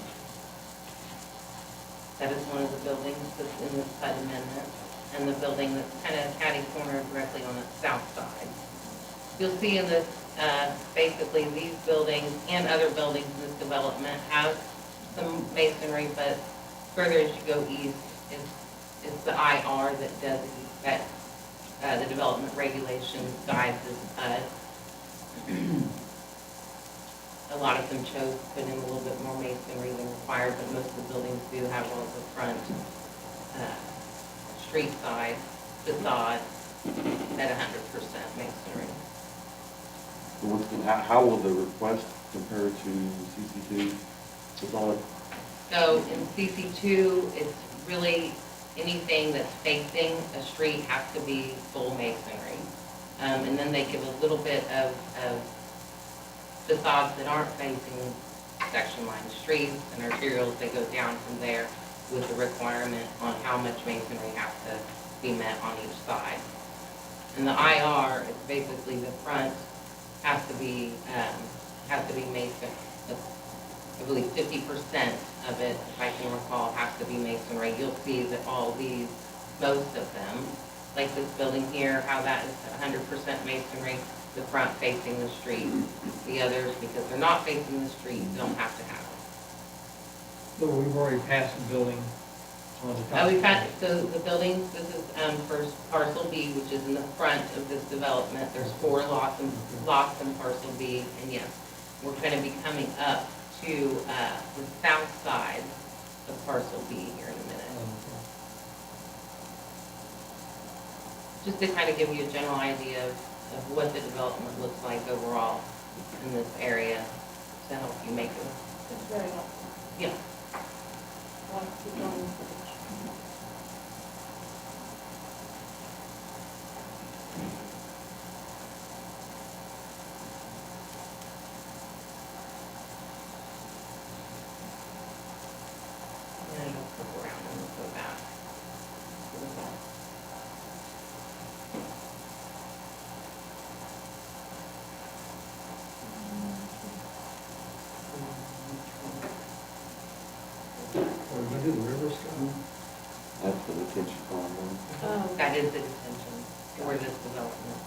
That is one of the buildings that's in this PUD amendment, and the building that's kind of catty corner directly on the south side. You'll see in this, basically these buildings and other buildings in this development have some masonry, but further as you go east, it's the IR that does that. The development regulations guides this PUD. A lot of them chose to put in a little bit more masonry than required, but most of the buildings do have all the front street side facade at 100% masonry. How will the request compare to CC2? So in CC2, it's really anything that's facing a street has to be full masonry. And then they give a little bit of facades that aren't facing section line streets and arterials. They go down from there with the requirement on how much masonry has to be met on each side. And the IR is basically the front has to be mason. I believe 50% of it, if I can recall, has to be masonry. You'll see that all these, most of them, like this building here, how that is 100% masonry, the front facing the street. The others, because they're not facing the street, don't have to have it. So we've already passed the building on the top. We've had, so the buildings, this is first parcel B, which is in the front of this development. There's 4 lots in parcel B, and yes, we're going to be coming up to the south side of parcel B here in a minute. Just to kind of give you a general idea of what the development looks like overall in this area to help you make it. It's very helpful. Yeah. Want to keep going. And it'll flip around and we'll go back. What are we gonna do, the river stuff? That's the detention pond one. That is the detention for this development.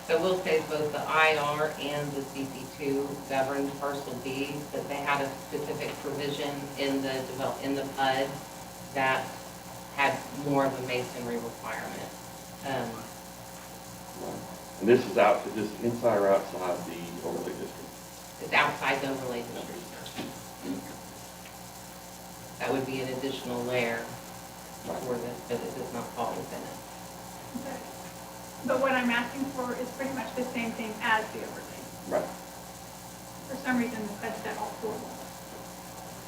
So we'll say both the IR and the CC2 governed parcel B, but they had a specific provision in the PUD that had more of a masonry requirement. And this is inside or outside the overlay district? It's outside the overlay district. That would be an additional layer for this, but it does not fall within it. But what I'm asking for is pretty much the same thing as the overlay. Right. For some reason, the PUD said all 4 walls,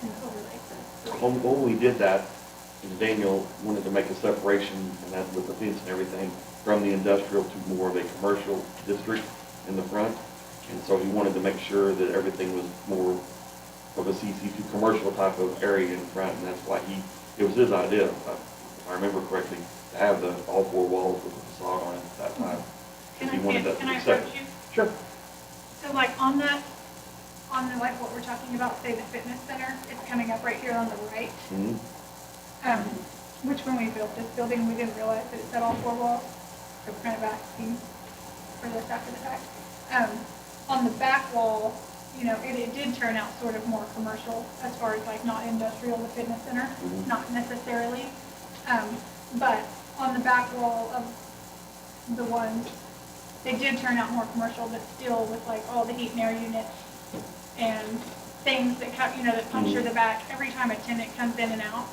and the overlay says 3. When we did that, Daniel wanted to make a separation, and that with the fence and everything, from the industrial to more of a commercial district in the front. And so he wanted to make sure that everything was more of a CC2 commercial type of area in front, and that's why it was his idea, if I remember correctly, to have all four walls with the facade on it at that time. Can He wanted that to can be I separate. approach you? Sure. So like on the, like what we're talking about, say the fitness center, it's coming up right here on the right. Mhm. Which when we built this building, we didn't realize that it said all four walls. So we're kind of asking for this after the fact. On the back wall, you know, it did turn out sort of more commercial as far as like not industrial, the fitness center, Mhm. not necessarily. But on the back wall of the ones, they did turn out more commercial, but still with like all the heat and air units and things that cut, you know, that puncture the back. Every time a tenant comes in and out,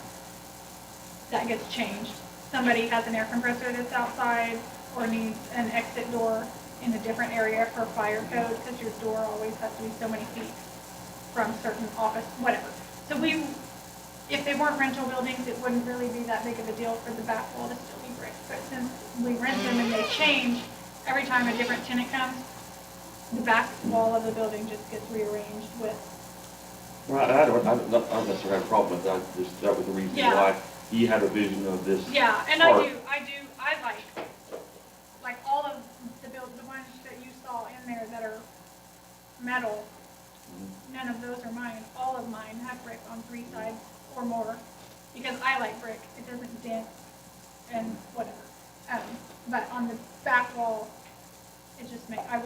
that gets changed. Somebody has an air compressor that's outside or needs an exit door in a different area for fire code, because your door always has to be so many feet from certain office, whatever. So if they weren't rental buildings, it wouldn't really be that big of a deal for the back wall to still be brick. But since we rent them and they change, every time a different tenant comes, the back wall of the building just gets rearranged with. Well, I don't necessarily have a problem with that, just that was the reason Yeah. why he had a vision of this. Yeah, and part. I like all of the ones that you saw in there that are metal, none of those are mine. All of mine have brick on 3 sides or more, because I like brick. It doesn't dent and whatever. But on the back wall, it just I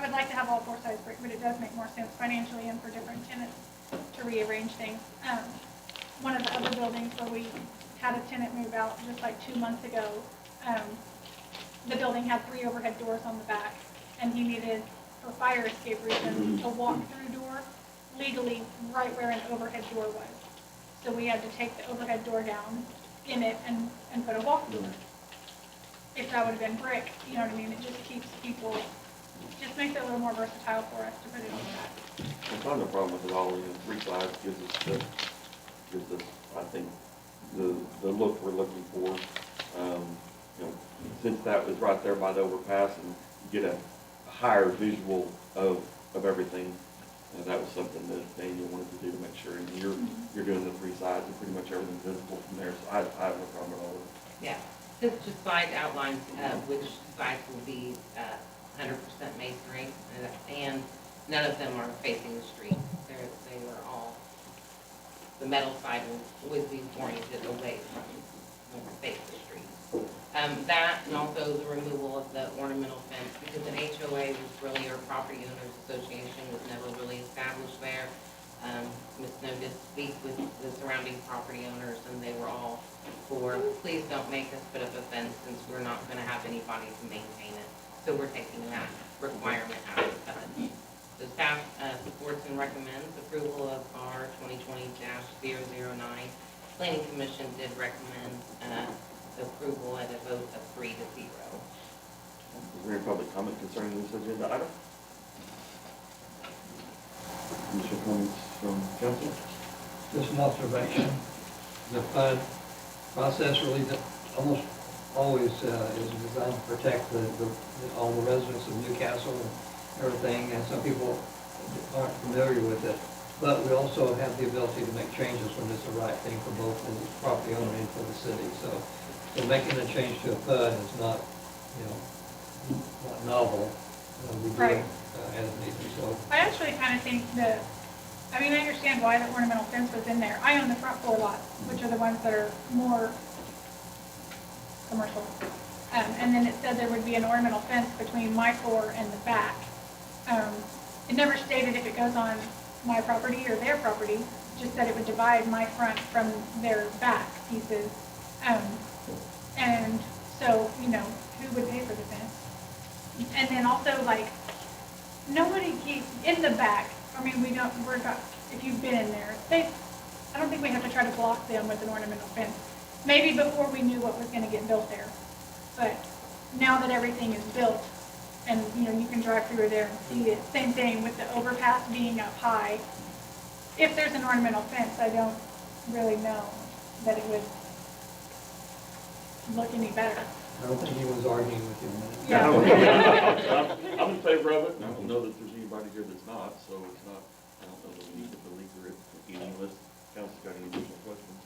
would like to have all 4 sides brick, but it does make more sense financially and for different tenants to rearrange things. One of the other buildings where we had a tenant move out just like 2 months ago, the building had 3 overhead doors on the back, and he needed, for fire escape reasons, a walk-through door legally right where an overhead door was. So we had to take the overhead door down in it and put a walk-through. If that would have been brick, you know what I mean, it just keeps people, just makes it a little more versatile for us to put it on the back. It's not a problem with it all, you know, 3 sides gives us, I think, the look we're looking for. You know, since that was right there by the overpass, and you get a higher visual of everything, that was something that Daniel wanted to do to make sure, and you're doing the 3 sides and pretty much everything visible from there, so I have no problem at all with it. Yeah, this just slide outlines which sides will be 100% masonry, and none of them are facing the street. They were all, the metal side would be oriented away from face the street. That and also the removal of the ornamental fence, because an HOA was really, or property owners association was never really established there. Ms. Snow did speak with the surrounding property owners, and they were all for, please don't make us put up a fence since we're not going to have anybody to maintain it. So we're taking that requirement out of the code. The staff supports and recommends approval of our 2020-009. Planning Commission did recommend approval at a vote of 3-0. Is there any public comment concerning this agenda item? Initial comments from council? Just an observation, the PUD process really almost always is designed to protect all the residents of Newcastle and everything, and some people aren't familiar with it. But we also have the ability to make changes when it's the right thing for both the property owner and for the city. So making a change to a PUD is not, not novel. We do Right. it as needed, so. I actually kind of think I understand why the ornamental fence was in there. I own the front 4 lots, which are the ones that are more commercial. And then it said there would be an ornamental fence between my 4 and the back. It never stated if it goes on my property or their property, just that it would divide my front from their back pieces. And so, who would pay for the fence? And then also, like, nobody keeps, in the back, if you've been in there, I don't think we have to try to block them with an ornamental fence. Maybe before we knew what was gonna get built there. But now that everything is built, and, you can drive through there and see it, same thing with the overpass being up high. If there's an ornamental fence, I don't really know that it would look any better. I don't think anyone's arguing with you on that. Yeah. I'm in favor of it, and I don't know that there's anybody here that's not, so it's not, I don't know that we need to beleaguer it any unless council's got any additional questions.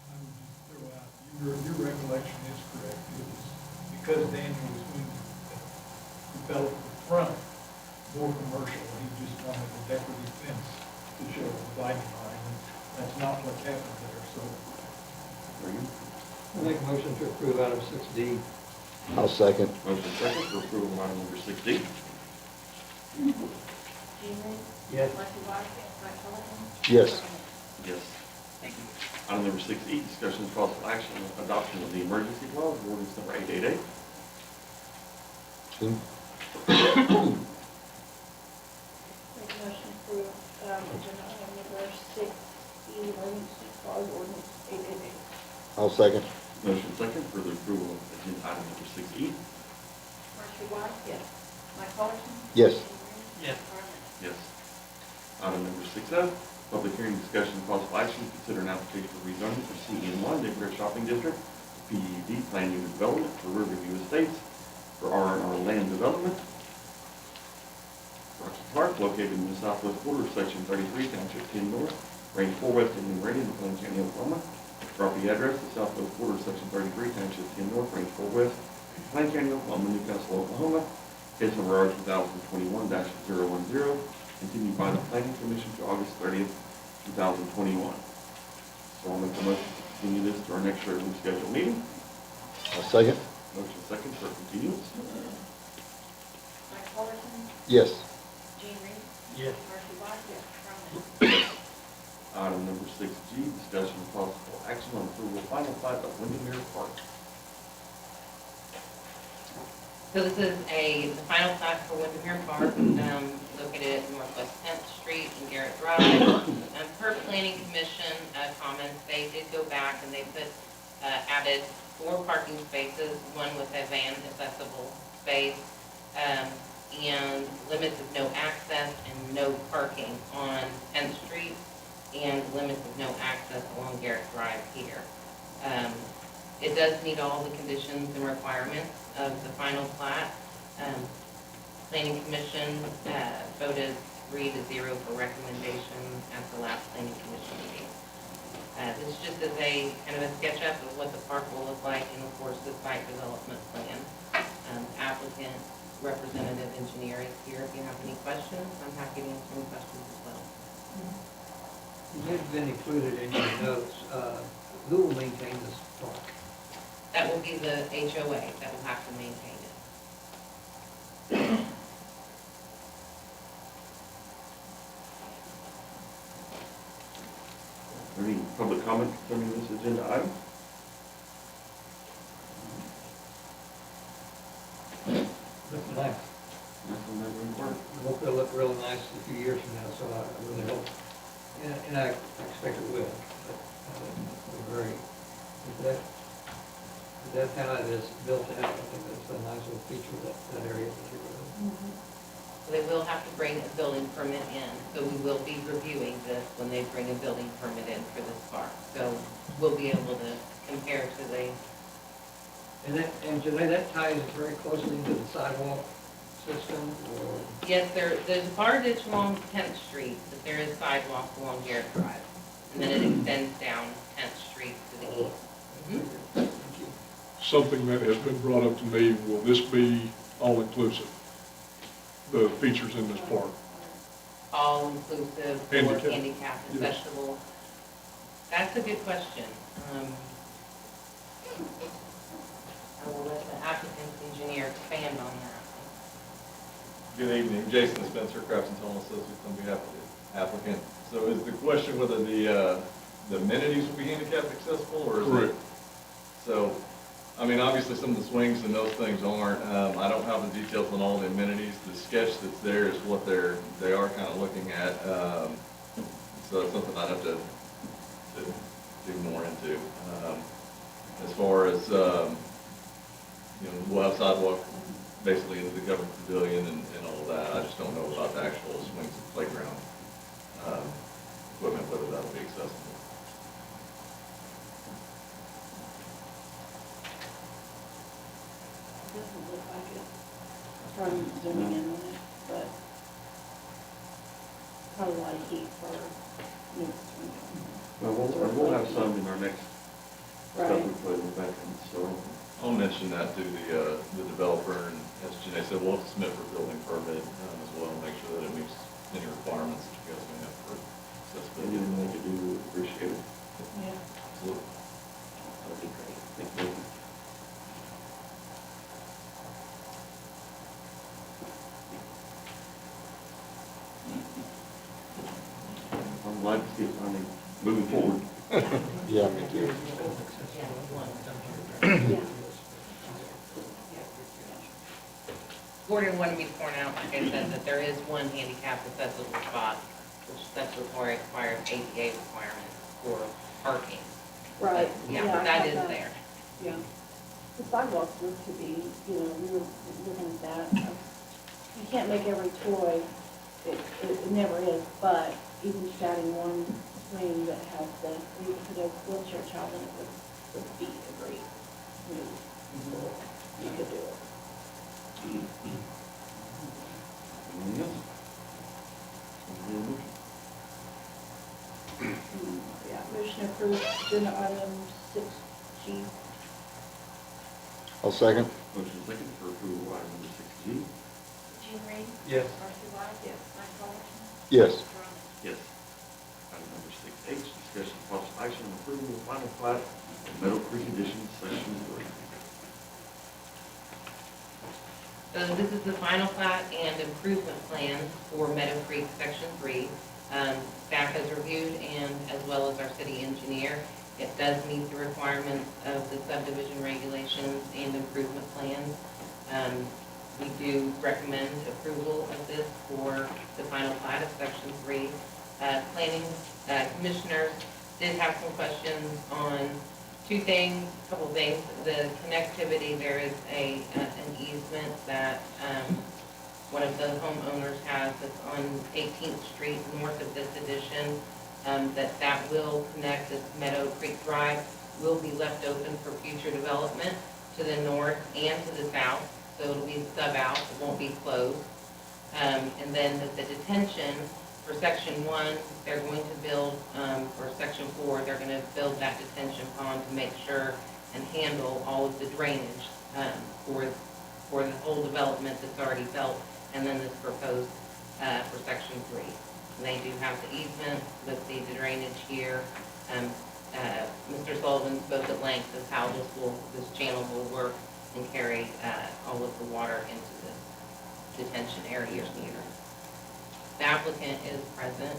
I would just throw out, your recollection is correct. It was because Daniel was going to develop the front more commercial, he just wanted a decorative fence to show the dividing line, and that's not what happened there, so. Regan? I make a motion to approve item 6D. I'll second. Motion second for approval of item number 6D. Jean Reed? Yes. Marcy White? Mike Sullivan? Yes. Yes. Item number 6E, discussion of possible action on adoption of the emergency clause, of ordinance number 888. Make a motion to approve, agenda item number 6E, emergency clause ordinance 888. I'll second. Motion second for the approval of agenda item number 6E. Marcy White? Yes. Mike Sullivan? Yes. Jean Reed? Yes. Darren Lynn? Yes. Item number 6F, public hearing, discussion, and possible action, consider an application for rezoning for CN1 Neighborhood Shopping District, PUD Plan Unit Development for Riverview Estates for R&R Land Development. Rocky Park, located in the southwest quarter of Section 33, Township 10 North, Range 4 West, Indian Meridian, McLean County, Oklahoma. Property address, the southwest quarter of Section 33, Township 10 North, Range 4 West, McLean County, Oklahoma, Newcastle, Oklahoma. Case number R2021-010, continued by the Planning Commission to August 30th, 2021. So I'll make a motion to continue this to our next regularly scheduled meeting. I'll second. Motion second for continuance. Mike Sullivan? Yes. Jean Reed? Yes. Marcy White? Darren Lynn? Item number 6G, discussion of possible action on approval of final plat of Windermere Park. So this is the final plat for Windermere Park, located at Northwest 10th Street and Garrett Drive. Per Planning Commission comments, they did go back and they added 4 parking spaces, one with a van accessible space, and limits of no access and no parking on 10th Street, and limits of no access along Garrett Drive here. It does meet all the conditions and requirements of the final plat. Planning Commission voted 3-0 for recommendation at the last Planning Commission meeting. This just is a kind of a sketch up of what the park will look like, and of course the site development plan. Applicant, representative engineer is here if you have any questions. I'm happy to answer any questions as well. You've been included in your notes. Who will maintain this park? That will be the HOA that will have to maintain it. Any public comment concerning this agenda item? Looks nice. Nothing that wouldn't work. I hope it'll look really nice a few years from now, so I really hope. And I expect it will. But, we're very, that's how it is built out. I think that's a nice little feature of that area particularly. So they will have to bring a building permit in, so we will be reviewing this when they bring a building permit in for this park. So we'll be able to compare to the, And today that ties very closely into the sidewalk system, or? yes, there's a bar ditch along 10th Street, but there is sidewalks along Garrett Drive. And then it extends down 10th Street to the east. Thank you. Something that has been brought up to me, will this be all-inclusive? The features in this park? All inclusive for Handicap. handicap Yes. accessible. That's a good question. I will let the applicant's engineer expand on that. Good evening, Jason Spencer, Crafts and Toll Associates on behalf of the applicant. So is the question whether the amenities will be handicap accessible, or is it? Correct. So, I mean, obviously some of the swings and those things aren't. I don't have the details on all the amenities. The sketch that's there is what they are kind of looking at. So it's something I'd have to dig more into. As far as, we'll have sidewalk basically into the government pavilion and all of that. I just don't know about the actual swings and playground equipment, whether that'll be accessible. doesn't look like it from zooming in on it, but probably a lot of heat for Newcastle. Well, we'll have some in our next stuff Right. we put in the back end, so. I'll mention that to the developer, and as Janae said, we'll have to submit for building permit as well, make sure that it meets any requirements that you guys may have for accessibility. Anything they could do, we appreciate it. Yeah. Absolutely. That'd be great. Thank you. I'm glad to see it finally moving forward. Yeah, me too. Yeah. Gordon wanted me to point out, like I said, that there is one handicap accessible spot, which that's required ADA requirement for parking. Right. Yeah, I that thought is there. Yeah. The sidewalks look to be, we were looking at that. You can't make every toy, it never is, but even just adding one swing that has the, you could put a wheelchair child in it would be a great move. You could do it. Anything else? Any motion? Yeah, motion approved, agenda item 6G. I'll second. Motion second for approval of item number 6G. Jean Reed? Yes. Marcy White? Yes. Mike Rogers? Yes. Yes. Item number 6H, discussion of possible action on approval of final plat of Meadow Creek Addition, Section 3. So this is the final plat and improvement plan for Meadow Creek Section 3. Staff has reviewed, and as well as our city engineer, it does meet the requirements of the subdivision regulations and improvement plans. We do recommend approval of this for the final plat of Section 3. Planning commissioners did have some questions on a couple things. The connectivity, there is an easement that one of the homeowners has that's on 18th Street north of this addition, that will connect this Meadow Creek Drive, will be left open for future development to the north and to the south, so it'll be sub out, it won't be closed. And then the detention for Section 1, they're going to build, for Section 4, they're going to build that detention pond to make sure and handle all of the drainage for the whole development that's already built, and then this proposed for Section 3. And they do have the easement with the drainage here. Mr. Sullivan spoke at length of how this channel will work and carry all of the water into this detention area here. The applicant is present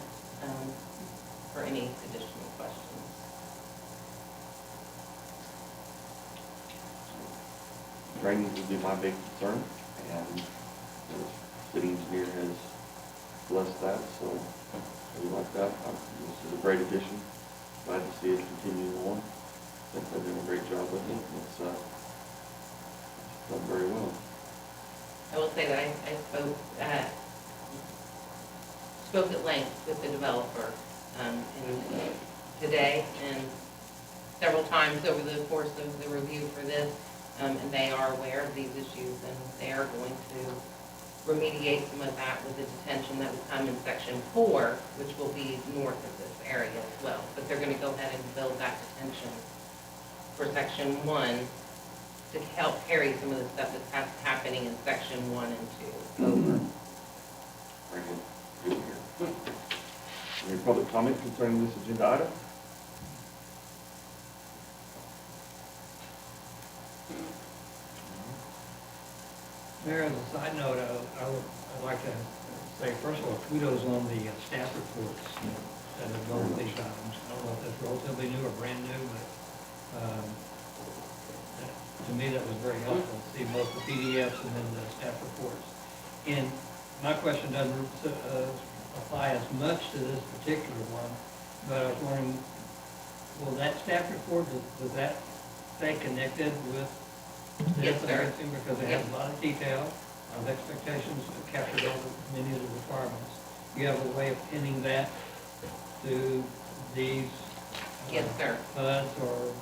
for any additional questions. Drainage would be my big concern, and the city engineer has blessed that, so we like that. This is a great addition. Glad to see it continue on. I think they're doing a great job with it. It's done very well. I will say that I spoke at length with the developer today and several times over the course of the review for this, and they are aware of these issues, and they are going to remediate some of that with the detention that will come in Section 4, which will be north of this area as well. But they're going to go ahead and build that detention for Section 1 to help carry some of the stuff that's happening in Section 1 and 2 over. Very good. Good to hear. Any public comment concerning this agenda item? Mayor, as a side note, I'd like to say, first of all, kudos on the staff reports that have gone with these items. I don't know if that's relatively new or brand new, but to me, that was very helpful, to see both the PDFs and then the staff reports. And my question doesn't apply as much to this particular one, but I was wondering, will that staff report, does that stay connected with this? Yes, sir. Because it has a lot of detail, of expectations, captured over many of the requirements. You have a way of pinning that to these? Yes, sir. HUDs or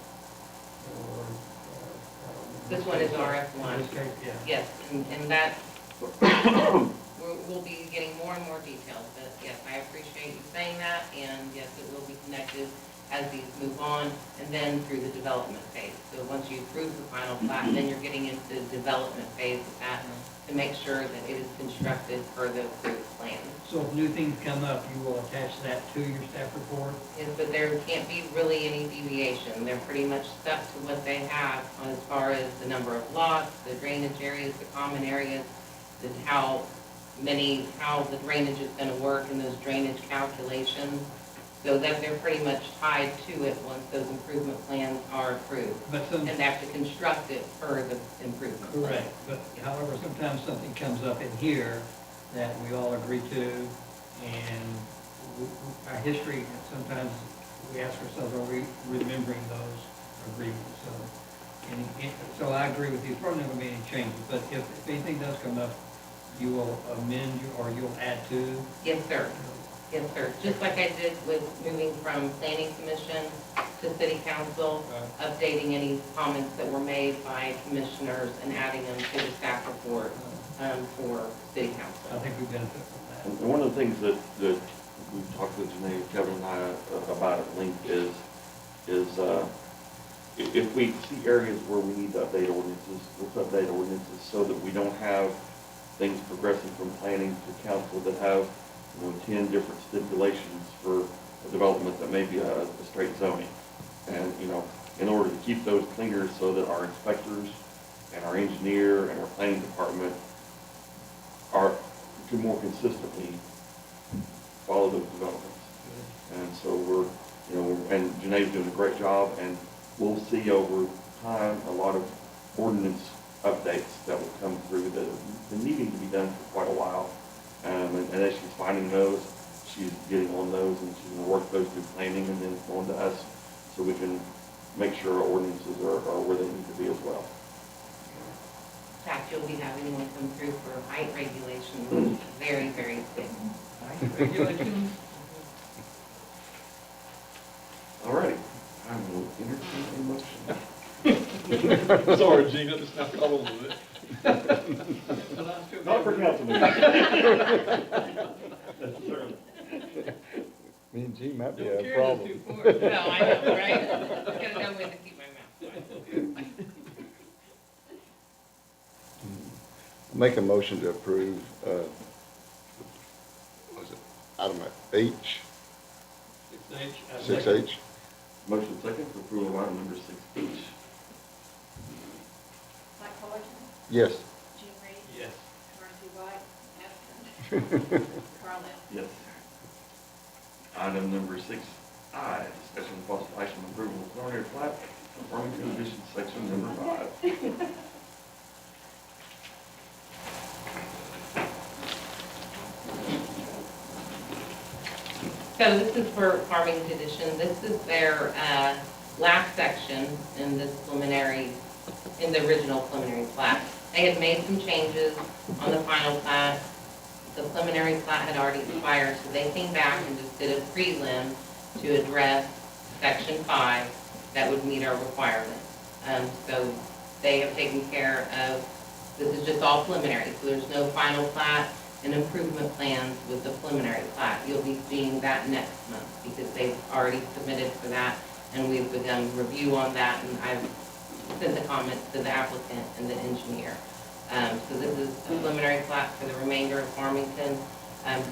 This one is In RF1. this case, yeah. Yes, and that, we'll be getting more and more details, but yes, I appreciate you saying that, and yes, it will be connected as these move on, and then through the development phase. So once you approve the final plat, then you're getting into the development phase of that to make sure that it is constructed per the approved plan. So if new things come up, you will attach that to your staff report? Yes, but there can't be really any deviation. They're pretty much stuck to what they have as far as the number of lots, the drainage areas, the common areas, how the drainage is gonna work and those drainage calculations. So that they're pretty much tied to it once those improvement plans are approved. But some, And they have to construct it per the improvement plan. correct, but however, sometimes something comes up in here that we all agree to, and our history, sometimes we ask ourselves, are we remembering those agreements? So I agree with you, there's probably not gonna be any changes, but if anything does come up, you will amend or you'll add to? Yes, sir. Yes, sir. Just like I did with moving from planning commission to city council, updating any comments that were made by commissioners and adding them to the staff report for city I council. think we benefit from that. And one of the things that we've talked with Janae, Kevin and I about at length is if we see areas where we need to update ordinances, let's update ordinances so that we don't have things progressing from planning to council that have, 10 different stipulations for a development that may be a straight zoning. And, in order to keep those cleaner so that our inspectors and our engineer and our planning department can more consistently follow those developments. And so and Janae's doing a great job, and we'll see over time a lot of ordinance updates that will come through that have been needing to be done for quite a while. And as she's finding those, she's getting on those, and she's gonna work those through planning and then going to us so we can make sure our ordinances are where they need to be as well. In fact, you'll be having one come through for height regulation, which is very, very big. Regulations? All righty, I will entertain a motion. Sorry, Gina, this not caught on with it. Not for council meeting. Necessarily. Me and G might be Don't a carry problem. this too far. No, I know, right? Just gotta know when to keep my mouth shut. Make a motion to approve, was it item H, 6H. 6H? Motion second for approval of item number 6H. Mike Fullerton, Yes. Jean Reed, Yes. Marcy White, absent. Carl Nell. Yes. Item number 6I, discussion of possible action on approval of preliminary plat of Farmington Addition, section number 5. So this is for Farmington Addition. This is their last section in this preliminary, in the original preliminary plat. They had made some changes on the final plat. The preliminary plat had already expired, so they came back and just did a prelim to address section 5 that would meet our requirements. So they have taken care of, this is just all preliminary, so there's no final plat and improvement plans with the preliminary plat. You'll be seeing that next month because they've already submitted for that, and we've begun review on that, and I've sent the comments to the applicant and the engineer. So this is a preliminary plat for the remainder of Farmington.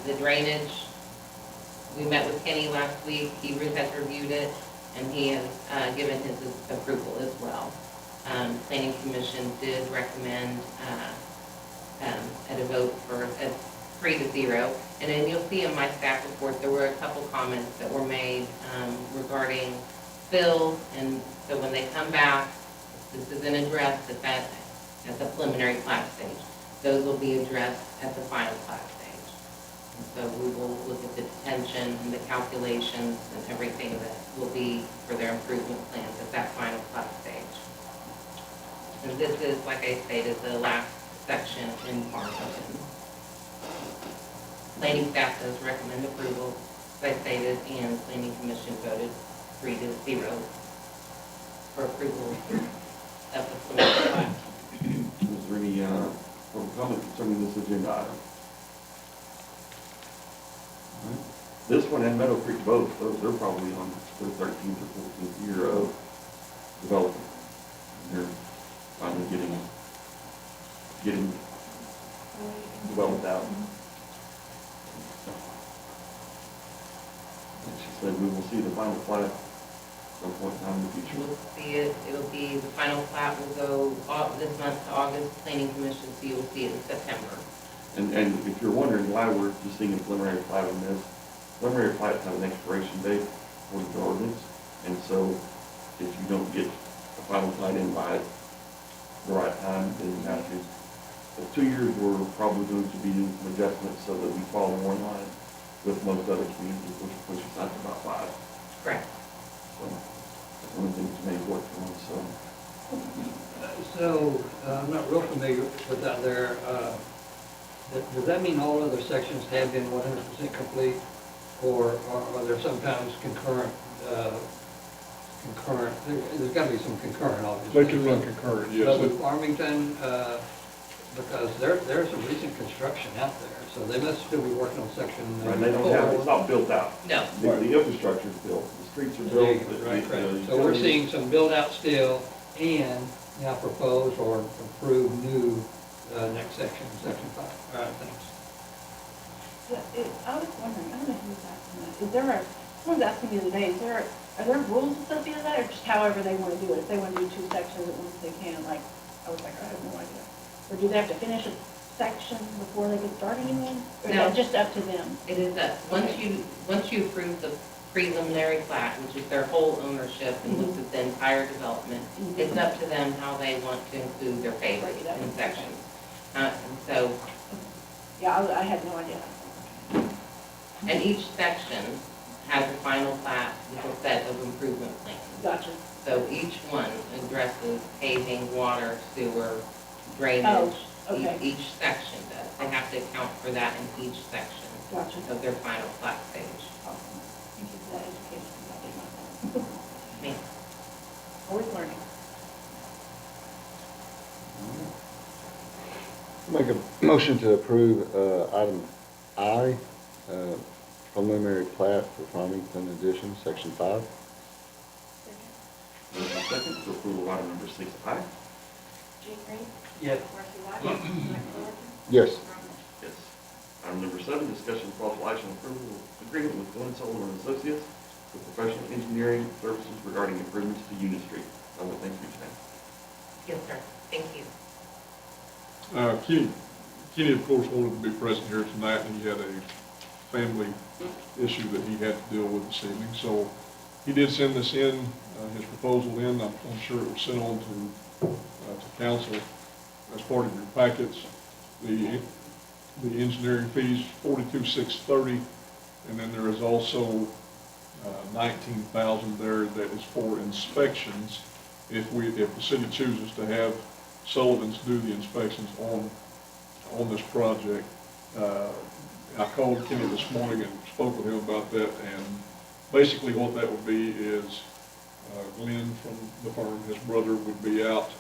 The drainage, we met with Kenny last week. He has reviewed it, and he has given his approval as well. Planning Commission did recommend at a vote for a 3-0. And then you'll see in my staff report, there were a couple comments that were made regarding fill, and so when they come back, this isn't addressed at the preliminary plat stage. Those will be addressed at the final plat stage. And so we will look at the detention and the calculations and everything that will be for their improvement plans at that final plat stage. And this is, like I stated, the last section in Farmington. Planning staff does recommend approval, as I stated, and Planning Commission voted 3-0 for approval of the preliminary plat. agenda item. Alright. This one and Meadow Creek both, they're probably on their 13th or 14th year of development. And they're finally getting developed out. And she said we will see the final plat at some point in time in the future. We'll see it, it'll be, the final plat will go this month to August, planning commission, so you'll see it in September. And if you're wondering why we're just seeing a preliminary plat on this, preliminary plats have an expiration date according to ordinance. And so if you don't get a final plat in by the right time, then you have to. The 2 years, we're probably going to be doing some adjustments so that we fall more in line with most other communities, which is not about 5. Correct. So that's one of the things you may work on, so. So, I'm not real familiar with that there. Does that mean all other sections have been 100% complete? Or are there sometimes concurrent, there's got to be some concurrent, obviously. They can run concurrent, yes. But with Farmington, because there's some recent construction out there, so they must still be working on section. And they don't have, it's not built out. No. The infrastructure is built, the streets are built. Right. So we're seeing some build out still and now proposed or approved new, next section, section 5. All right, thanks. I was wondering, I don't know who was asking that. Is there someone was asking me the other day, are there rules associated with that, or just however they want to do it? If they want to do 2 sections at once, they can, like, I was like, I have no idea. Or do they have to finish a section before they get started again? Or is No. that just up to them? It is that, once you approve the preliminary plat, which is their whole ownership and looks at the entire development, it's up to them how they want to include their favorites in sections. And so, Yeah, I had no idea. and each section has a final plat with a set of improvement plans. Gotcha. So each one addresses paving, water, sewer, drainage. Oh, okay. Each section does. They have to account for that in each section Gotcha. of their final plat stage. Awesome. Thank you for that education. I did not know. Thanks. Always learning. Make a motion to approve item I, preliminary plat for Farmington Addition, Section 5. Motion second for approval of item number 6I. Jane Green? Yes. Marcy White? Mike Fullerton? Yes. Yes. Item number 7, discussion of possible action approval of agreement with Glenn Sullivan and Associates for professional engineering services regarding improvements to Unit Street. I would thank you, Jan. Yes, sir. Thank you. Kenny, of course, wanted to be present here tonight, and he had a family issue that he had to deal with this evening. So he did send this in, his proposal in. I'm sure it was sent on to council as part of your packets. The engineering fees, $42,630, and then there is also $19,000 there that is for inspections. If the city chooses to have Sullivan's do the inspections on this project. I called Kenny this morning and spoke with him about that, and basically what that would be is Glenn from the firm, his brother, would be out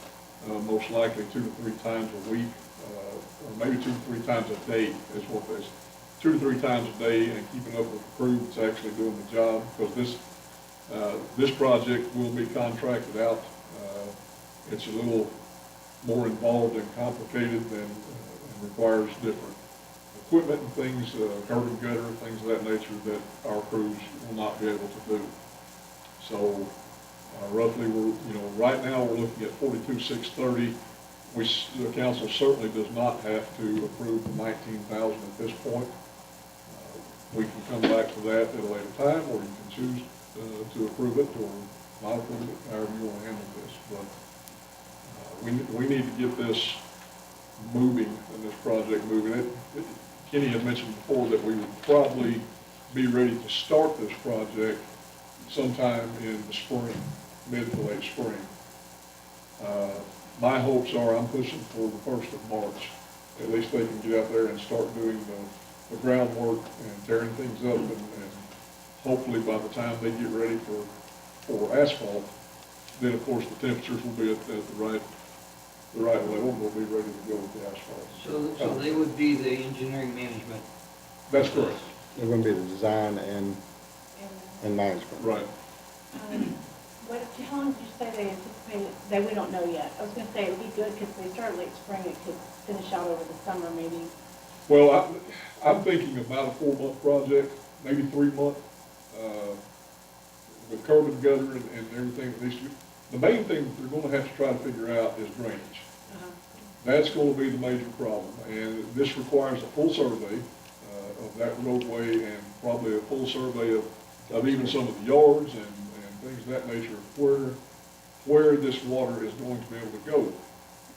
most likely 2 to 3 times a week, or maybe 2 to 3 times a day is what it is. 2 to 3 times a day, and keeping up with the crew that's actually doing the job, because this project will be contracted out. It's a little more involved and complicated and requires different equipment and things, curb and gutter, things of that nature that our crews will not be able to do. So roughly, right now we're looking at $42,630. The council certainly does not have to approve the $19,000 at this point. We can come back to that at a later time, or you can choose to approve it or not approve it, however you want to handle this. But we need to get this moving and this project moving. Kenny had mentioned before that we would probably be ready to start this project sometime in the spring, mid to late spring. My hopes are I'm pushing for the 1st of March. At least they can get out there and start doing the groundwork and tearing things up, and hopefully by the time they get ready for asphalt, then of course the temperatures will be at the right the right level, and we'll be ready to go with the asphalt. So they would be the engineering management. That's correct, They're gonna be the design and management. right. What, how long did you say they anticipated, that we don't know yet? I was gonna say it'd be good, because they started late spring, it could finish out over the summer, maybe. Well, I'm thinking about a 4-month project, maybe 3-month, with curb and gutter and everything that needs to. The main thing that they're gonna have to try to figure out is drainage. That's gonna be the major problem, and this requires a full survey, of that roadway and probably a full survey of even some of the yards and things of that nature, where this water is going to be able to go.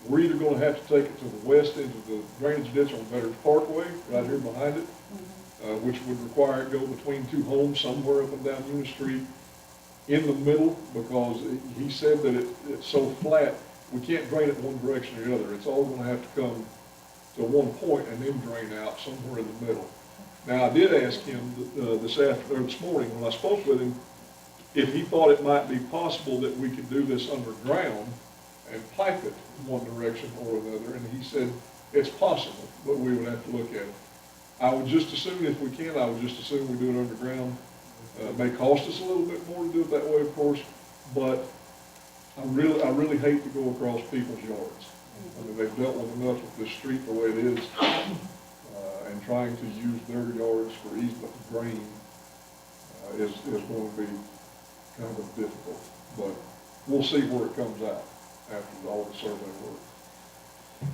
We're either gonna have to take it to the west into the drainage ditch on Veterans Parkway, right here behind it, which would require it go between 2 homes somewhere up and down Union Street in the middle, because he said that it's so flat, we can't drain it one direction or the other. It's all gonna have to come to one point and then drain out somewhere in the middle. Now, I did ask him this morning when I spoke with him, if he thought it might be possible that we could do this underground and pipe it one direction or another, and he said it's possible, but we would have to look at it. I would just assume, if we can, I would just assume we do it underground. It may cost us a little bit more to do it that way, of course, but I really hate to go across people's yards. I mean, they've dealt with enough with this street the way it is, and trying to use their yards for easement to drain is going to be kind of difficult. But we'll see where it comes out after all the survey work.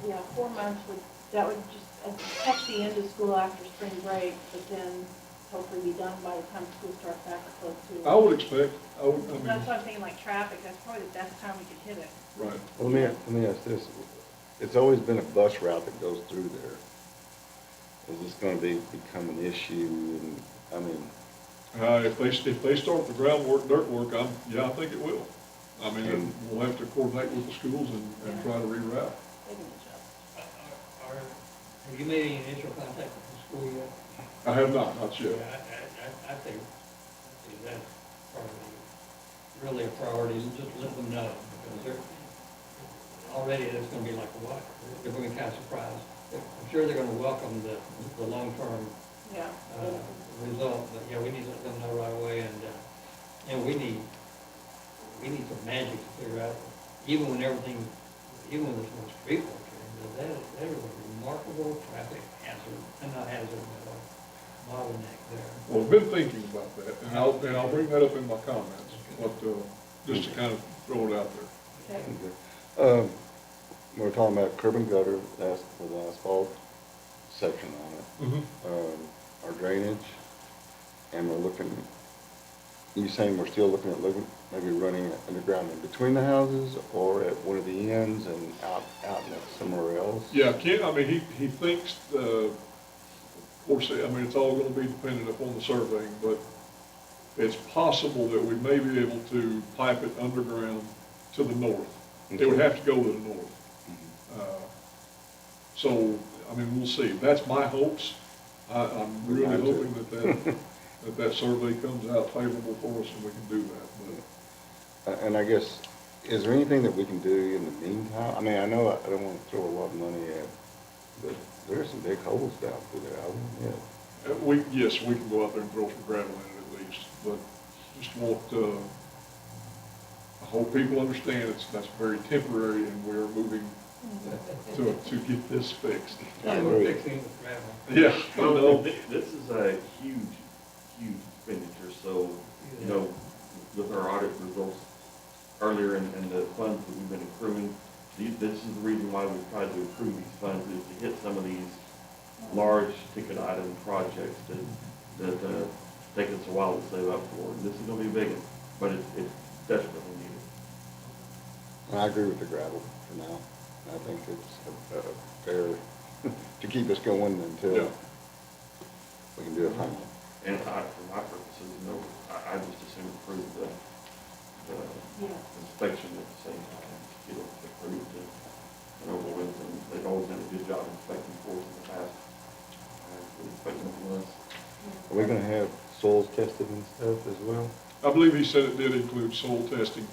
Yeah, 4 months that would just catch the end of school after spring break, but then hopefully be done by the time school starts back or close to. I would expect, I mean, That's what I'm thinking, like traffic, that's probably the best time we could hit it. right. Well, let me ask this, it's always been a bus route that goes through there. Is this gonna become an issue, and, I mean, If they start the groundwork, dirt work, I think it will. I mean, we'll have to coordinate with the schools and try to reroute. They can adjust. Have you made any initial contact with the school yet? I have not yet. I think that's probably really a priority, and just let them know, because they're, already it's gonna be like a what? They're gonna be kind of surprised. I'm sure they're gonna welcome the long-term, Yeah. result, but yeah, we need to let them know right away, and we need some magic to figure out, even when there's no street work here, that is a remarkable traffic hazard, and not hazard, but a bottleneck there. Well, I've been thinking about that, and I'll bring that up in my comments, but, just to kind of throw it out there. Okay. we're talking about curb and gutter, that's with the asphalt section on it. Our drainage, and we're looking, you saying we're still looking at maybe running underground in between the houses, or at one of the ends and out somewhere else? Yeah, Ken, I mean, he thinks, of course, I mean, it's all gonna be dependent upon the surveying, but it's possible that we may be able to pipe it underground to the north. It would have to go to the north. So, I mean, we'll see. That's my hopes. I'm really hoping that survey comes out favorable for us and we can do that. And I guess, is there anything that we can do in the meantime? I mean, I know I don't want to throw a lot of money at, but there are some big holes down through there, I wouldn't, yeah. Yes, we can go out there and throw some gravel in it at least, but just want, I hope people understand that's very temporary and we're moving to get this fixed. Yeah, we're fixing the gravel. Yeah, I know. This is a huge expenditure, so, you know, with our audit results earlier and the funds that we've been accruing, this is the reason why we've tried to accrue these funds, is to hit some of these large ticket item projects that take us a while to save up for. And this is gonna be big, but it's desperately needed. And I agree with the gravel for now. I think it's fair to keep us going until we can do it finally. And for my purposes, you know, I just assume approve the inspection at the same time, get it approved and over with, and they've always done a good job inspecting for us in the past. We expect nothing less. Are we gonna have soils tested and stuff as well? I believe he said it did include soil testing.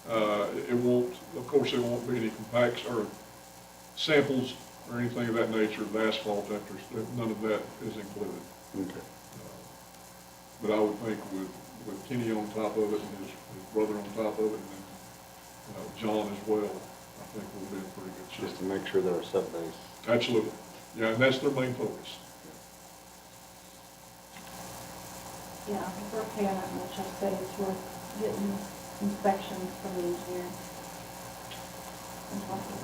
It won't, of course, there won't be any compacts or samples or anything of that nature of asphalt after, none of that is included. Okay. But I would think with Kenny on top of it and his brother on top of it, and then, John as well, I think we'll be in pretty good shape. Just to make sure that our sub-base. Absolutely. Yeah, and that's their main focus. Yeah, if we're paying that much, I say it's worth getting inspections from the engineer. And talking.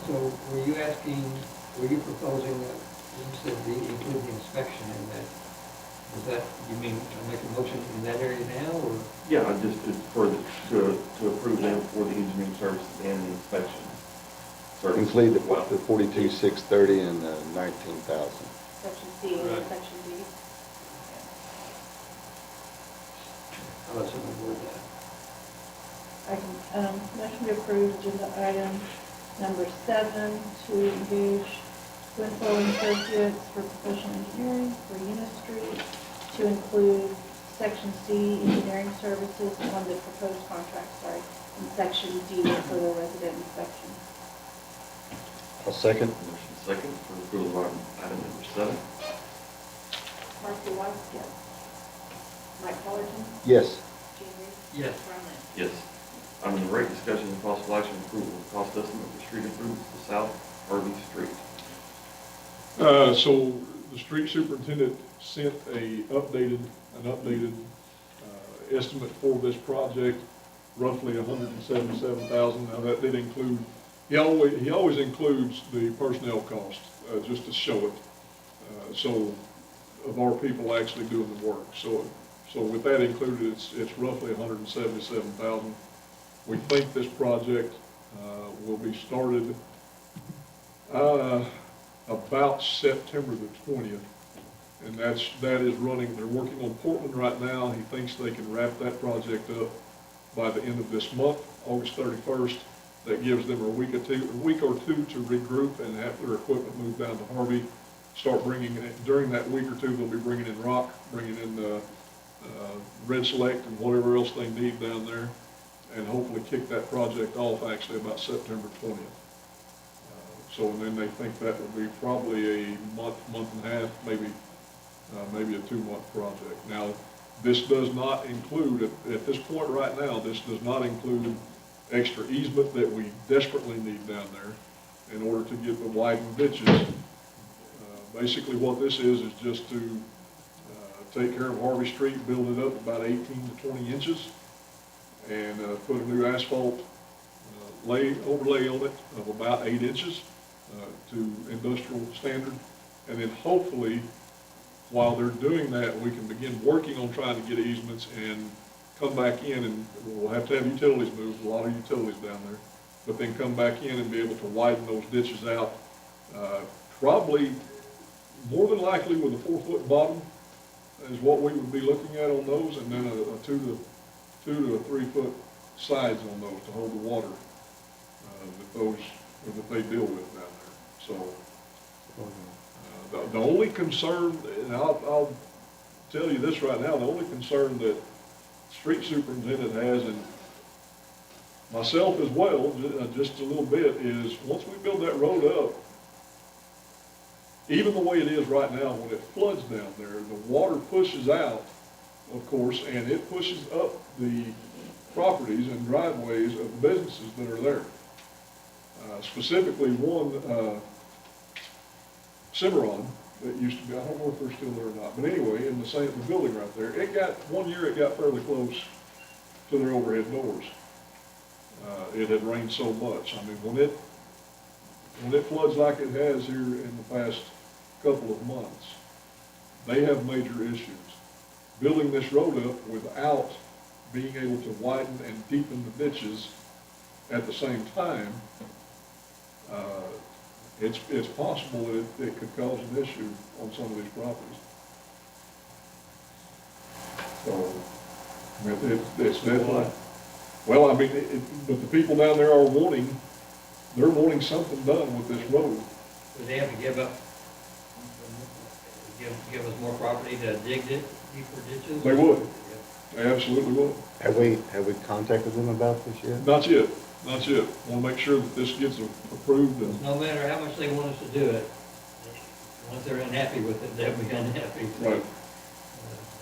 So were you asking, were you proposing that, you said include the inspection in that? Is that, you mean, make a motion in that area now, or? Yeah, I just to approve them for the engineering services and the inspection. services Include as well. the 42,630 and the 19,000. Section C and Right. section D. How about someone word that? I can, motion to approve agenda item number 7 to engage Winslow and Associates for professional engineering for Eunice Street to include section C engineering services on the proposed contract, and section D for the resident inspection. I'll second. Motion second for approval of item number 7. Marcy White, yes. Mike Fullerton, Yes. Gene Reed. Yes. Ron Lee. Yes. Item number 8, discussion and possible action approval of cost estimate for street improvements to South Harvey Street. So the street superintendent sent an updated estimate for this project, roughly $177,000. Now that did include, he always includes the personnel cost, just to show it. So of our people actually doing the work. So with that included, it's roughly $177,000. We think this project will be started about September the 20th. And that is running, they're working on Portland right now. He thinks they can wrap that project up by the end of this month, August 31st. That gives them a week or two to regroup and have their equipment moved down to Harvey. Start bringing in, during that week or two, they'll be bringing in rock, bringing in red select and whatever else they need down there, and hopefully kick that project off actually about September 20th. And then they think that will be probably a month and a half, maybe a 2-month project. Now, this does not include, at this point right now, this does not include extra easement that we desperately need down there in order to get the widened ditches. Basically what this is just to take care of Harvey Street, build it up about 18 to 20 inches, and put a new asphalt overlay on it of about 8 inches to industrial standard. And then hopefully, while they're doing that, we can begin working on trying to get easements and come back in, and we'll have to have utilities moved, a lot of utilities down there, but then come back in and be able to widen those ditches out, probably more than likely with a 4-foot bottom is what we would be looking at on those, and then a 2 to 3 foot sides on those to hold the water that they deal with down there. So the only concern, and I'll tell you this right now, the only concern that street superintendent has, and myself as well, just a little bit, is once we build that road up, even the way it is right now, when it floods down there, the water pushes out, of course, and it pushes up the properties and driveways of the businesses that are there. Specifically one, Cimarron, that used to be, I don't know if they're still there or not, but anyway, in the building right there, one year it got fairly close to their overhead doors. It had rained so much. I mean, when it floods like it has here in the past couple of months, they have major issues. Building this road up without being able to widen and deepen the ditches at the same time, it's possible that it could cause an issue on some of these properties. So, it's definitely, well, I mean, but the people down there are wanting something done with this road. Would they have to give us more property to dig deeper ditches? They would. They absolutely will. Have we contacted them about this yet? Not yet, not yet. Want to make sure that this gets approved and, No matter how much they want us to do it, once they're unhappy with it, they'll be unhappy. So, right.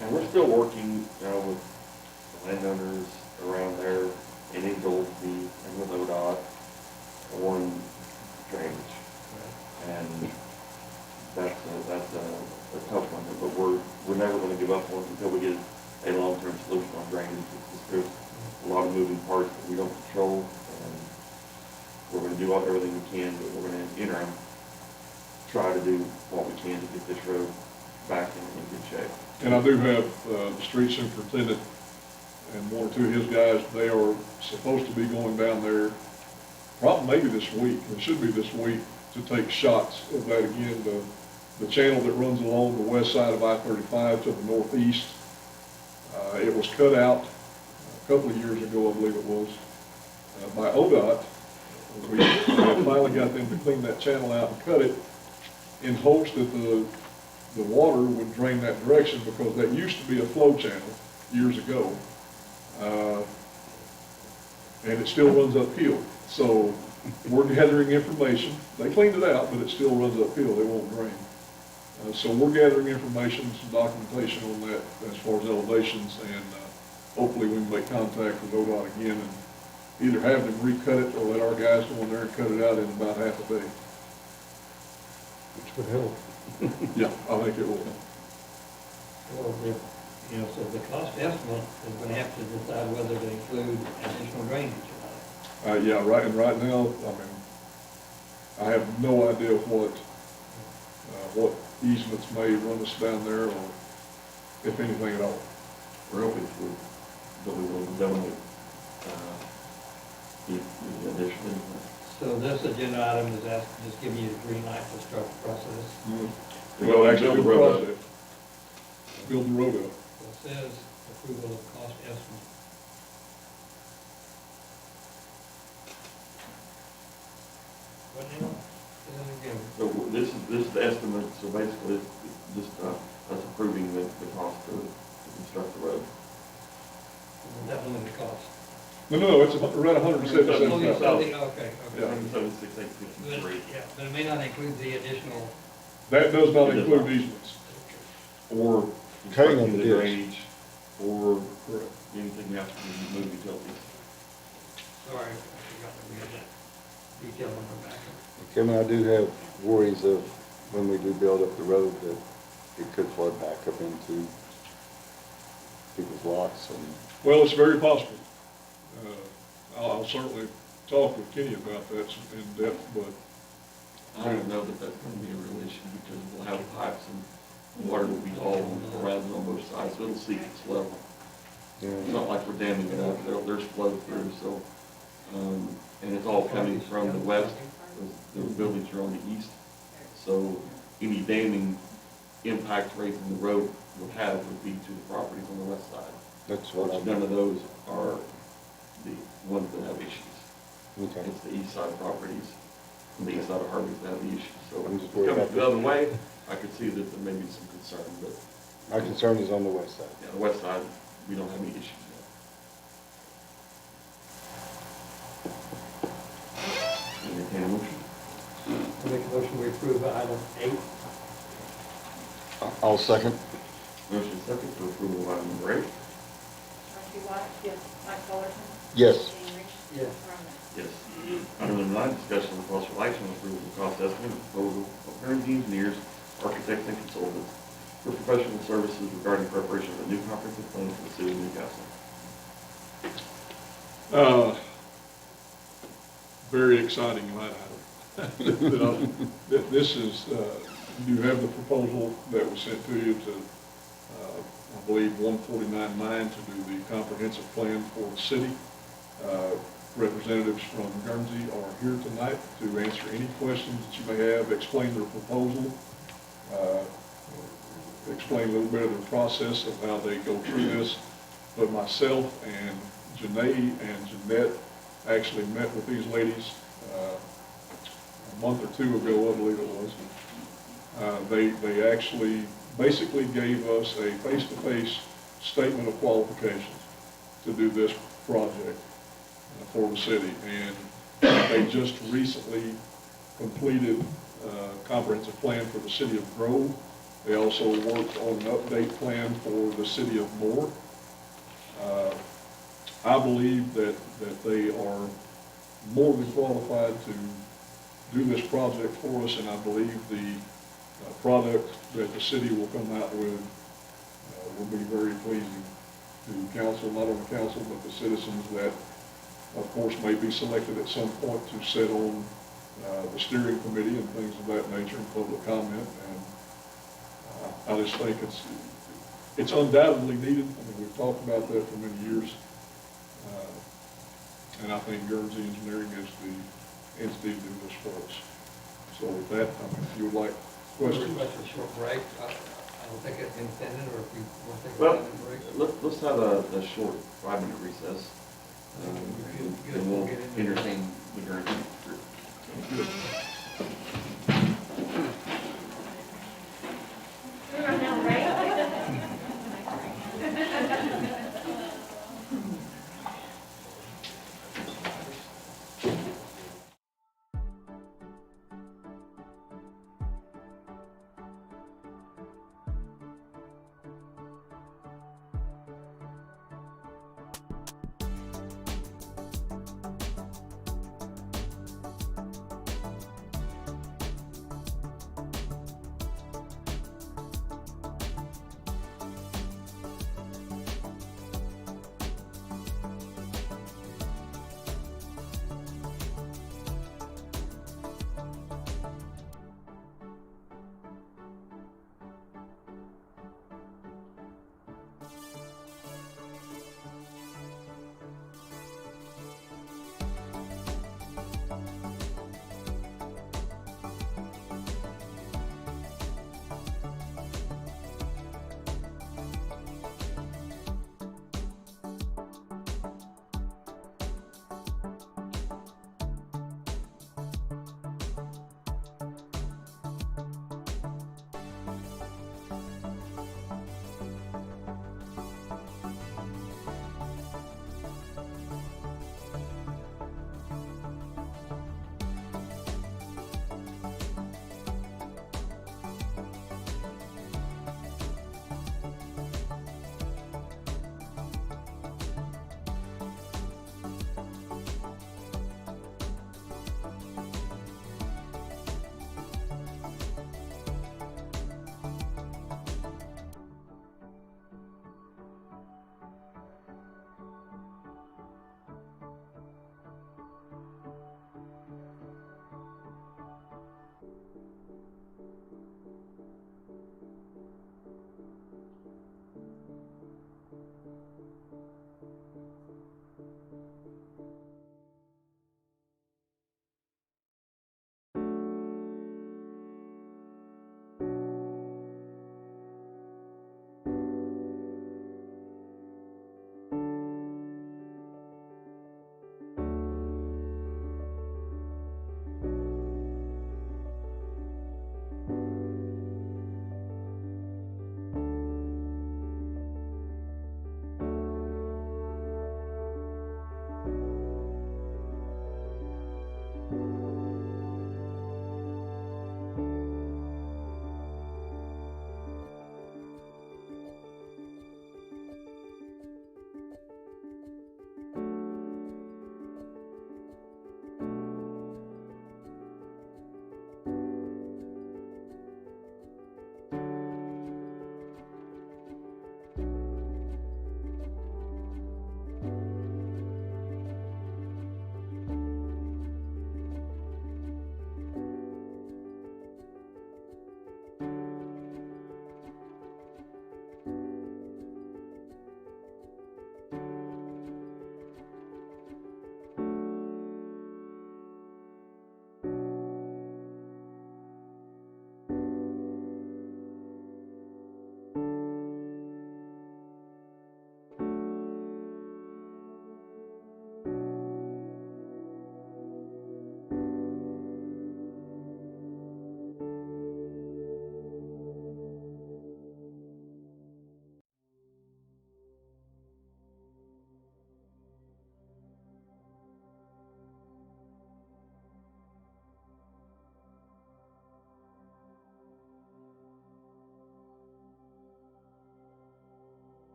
And we're still working, with the landowners around there and in Goldsby and with ODOT on drainage. And that's a tough one, but we're never gonna give up on it until we get a long-term solution on drainage. It's just, there's a lot of moving parts that we don't control, and we're gonna do everything we can, but we're gonna interim try to do what we can to get this road back in good shape. And I do have the street superintendent and one or two of his guys, they are supposed to be going down there, probably maybe this week, it should be this week, to take shots of that again, the channel that runs along the west side of I-35 to the northeast. It was cut out a couple of years ago, I believe it was, by ODOT. We finally got them to clean that channel out and cut it in hopes that the water would drain that direction, because that used to be a flow channel years ago. And it still runs uphill. So we're gathering information. They cleaned it out, but it still runs uphill. It won't drain. So we're gathering information, some documentation on that as far as elevations, and hopefully we can make contact with ODOT again and either have them recut it or let our guys go in there and cut it out in about half a day. Which would help. Yeah, I think it will. well, so the cost estimate is going to have to decide whether to include additional drainage or not. Yeah, right now, I mean, I have no idea what easements may run us down there, or if anything at all. We're hoping for, that we will donate, the additional. So this agenda item is asking, just giving you the green light to start the process. Well, actually, build the road up. Build the road up. It says approval of cost estimate. What now? Say that again. So this is the estimate, so basically, it's just, us approving the cost to construct the road. Definitely the cost. No, it's around $177,000. Okay, Yeah. okay. 176,853. Yeah, but it may not include the additional. That does not It does include not. easements. Or Cutting constructing of the the ditch. drainage, or Correct. anything else to move utilities. Sorry, I forgot that we had that detail on the back. Kevin, I do have worries of when we do build up the road that it could flood back up into people's lots and. Well, it's very possible. I'll certainly talk with Kenny about that in depth, but I don't know that that's gonna be a real issue, because we'll have pipes and water will be all around on both sides, so it'll seep its level. It's not like we're damming it up, there's flow through, so, and it's all coming from the west, the buildings are on the east. So any damming impact raising the road would have would be to the properties on the west side. That's what Which I'm. none of those are the ones that have issues. Okay. It's the east side properties, on the east side of Harvey's that have the issues. So I'm if just it's worried coming about the other way, I could see that there may be some concern, but My concern is on the west side. yeah, the west side, we don't have any issues yet. Entertain a motion? I make a motion we approve item 8. I'll second. Motion second for approval of item number 8. Trustee White? Yes. Mike Fullerton? Yes. Dean Reese? Yes. Ron Lee? Yes. Item number 9, discussion of possible action on approval of cost estimate and proposal of Kearns Engineers, Architects and Consultants for professional services regarding preparation of a new comprehensive plan for the city of Newcastle. very exciting line item. This is, you have the proposal that was sent to you to, I believe, 149.9 to do the comprehensive plan for the city. Representatives from Guernsey are here tonight to answer any questions that you may have, explain their proposal, explain a little bit of the process of how they go through this. But myself and Janae and Jeanette actually met with these ladies a month or two ago, I believe it was. They actually basically gave us a face-to-face statement of qualifications to do this project for the city. And they just recently completed a comprehensive plan for the city of Grove. They also worked on an update plan for the city of Moore. I believe that they are more than qualified to do this project for us, and I believe the product that the city will come out with will be very pleasing to council, not only council, but the citizens that, of course, may be selected at some point to sit on the steering committee and things of that nature and public comment. And I just think it's undoubtedly needed. I mean, we've talked about that for many years. And I think Guernsey Engineering is the entity to do this for us. So with that, I mean, if you would like questions. A short break. I don't think it's intended, or if you want to take a Well, 5-minute break. let's have a short 5-minute recess. And we'll entertain the Guernsey group. I know, right?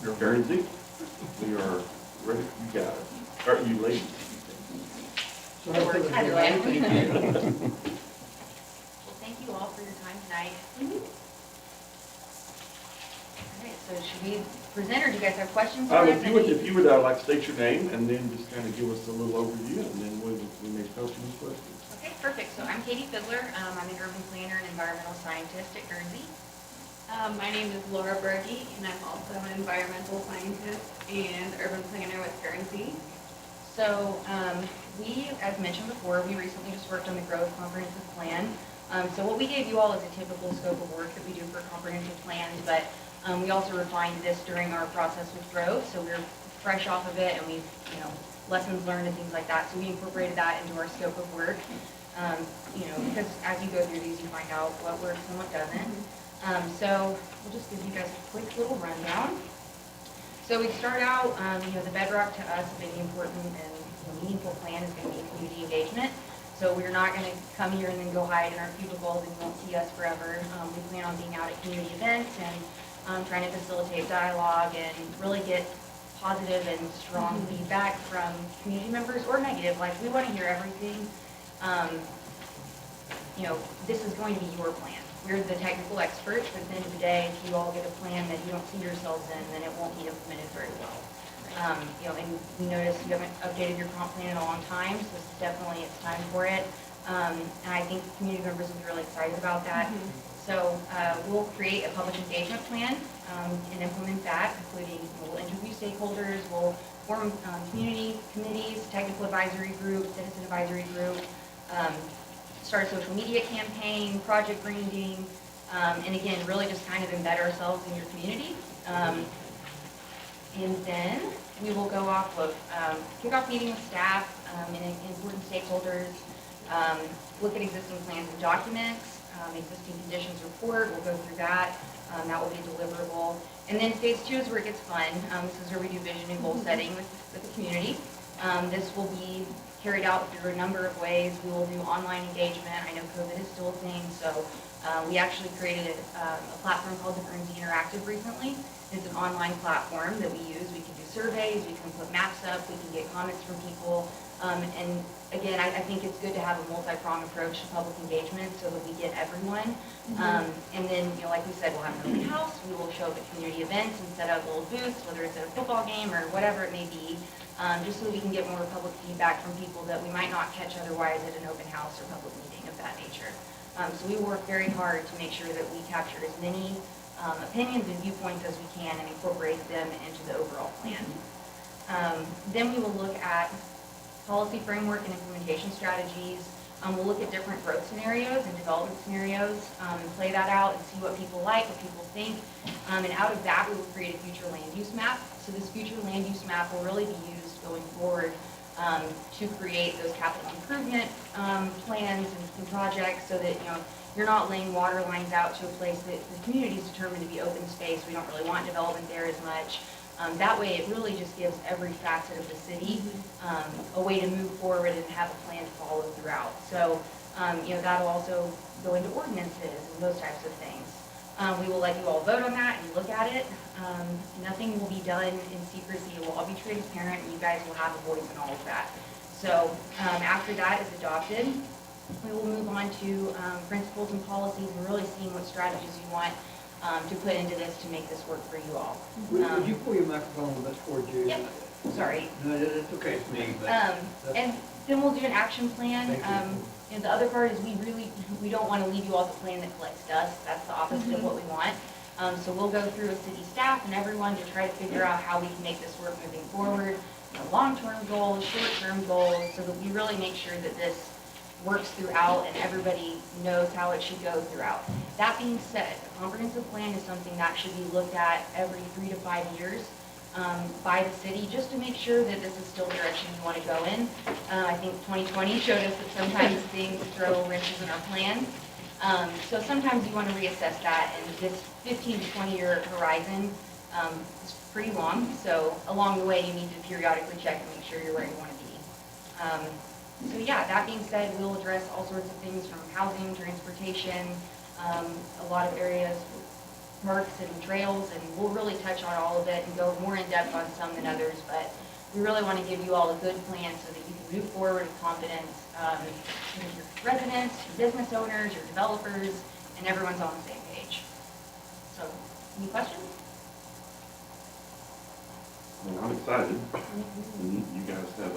Guernsey, we are ready, you guys, or you ladies. Sorry for the Either delay. way. Thank you. Well, thank you all for your time tonight. All right, so should we present, or do you guys have questions for us? If you would like to state your name and then just kind of give us a little overview, and then we may start some questions. Okay, perfect. So I'm Katie Fiddler. I'm an urban planner and environmental scientist at Guernsey. My name is Laura Berge, and I'm also an environmental scientist and urban planner with Guernsey. So we, as mentioned before, we recently just worked on the Growth Comprehensive Plan. So what we gave you all is a typical scope of work that we do for comprehensive plans, but we also refined this during our process with Growth, so we're fresh off of it, and we've, lessons learned and things like that. So we incorporated that into our scope of work. Because as you go through these, you find out what works and what doesn't. So we'll just give you guys a quick little rundown. So we start out, the bedrock to us of any important and meaningful plan is going to be community engagement. So we're not going to come here and then go hide in our cubicles and you won't see us forever. We plan on being out at community events and trying to facilitate dialogue and really get positive and strong feedback from community members, or negative. Like, we want to hear everything. This is going to be your plan. We're the technical experts, but at the end of the day, if you all get a plan that you don't see yourselves in, then it won't be implemented very well. And we noticed you haven't updated your comp plan in a long time, so this is definitely, it's time for it. And I think community members will be really excited about that. So we'll create a public engagement plan and implement that, including we'll interview stakeholders, we'll form community committees, technical advisory group, citizen advisory group, start a social media campaign, project branding, and again, really just kind of embed ourselves in your community. And then we will go off of kickoff meeting with staff and important stakeholders, look at existing plans and documents, existing conditions report, we'll go through that. That will be deliverable. And then phase 2 is where it gets fun. This is where we do vision and goal setting with the community. This will be carried out through a number of ways. We will do online engagement. I know COVID is still a thing, so we actually created a platform called the Guernsey Interactive recently. It's an online platform that we use. We can do surveys, we can put maps up, we can get comments from people. And again, I think it's good to have a multi-pronged approach to public engagement so that we get everyone. And then, like we said, we'll have an open house. We will show up at community events and set up little booths, whether it's at a football game or whatever it may be, just so that we can get more public feedback from people that we might not catch otherwise at an open house or public meeting of that nature. So we work very hard to make sure that we capture as many opinions and viewpoints as we can and incorporate them into the overall plan. Then we will look at policy framework and implementation strategies. We'll look at different growth scenarios and development scenarios and play that out and see what people like, what people think. And out of that, we will create a future land use map. So this future land use map will really be used going forward to create those capital improvement plans and projects so that, you're not laying water lines out to a place that the community is determined to be open space. We don't really want development there as much. That way, it really just gives every facet of the city a way to move forward and have a plan to follow throughout. So, that'll also go into ordinances and those types of things. We will let you all vote on that and look at it. Nothing will be done in secrecy. It will all be transparent, and you guys will have a voice in all of that. So, after that is adopted, we will move on to principles and policies and really seeing what strategies you want to put into this to make this work for you all. Would you pull your microphone a little bit toward you? Yep, sorry. No, it's okay, it's me, but. And then we'll do an action plan. And the other part is we don't want to leave you all with a plan that collects dust. That's the opposite of what we want. So we'll go through with city staff and everyone to try to figure out how we can make this work moving forward. Long-term goals, short-term goals, so that we really make sure that this works throughout and everybody knows how it should go throughout. That being said, a comprehensive plan is something that should be looked at every 3 to 5 years by the city, just to make sure that this is still the direction you want to go in. I think 2020 showed us that sometimes things throw wrenches in our plans. So sometimes you want to reassess that, and this 15 to 20-year horizon is pretty long. So along the way, you need to periodically check and make sure you're where you want to be. So yeah, that being said, we'll address all sorts of things from housing, transportation, a lot of areas parks and trails, and we'll really touch on all of it and go more in depth on some than others, but we really want to give you all a good plan so that you can move forward with confidence, with your residents, your business owners, your developers, and everyone's on the same page. So, any questions? Well, I'm excited. And you guys have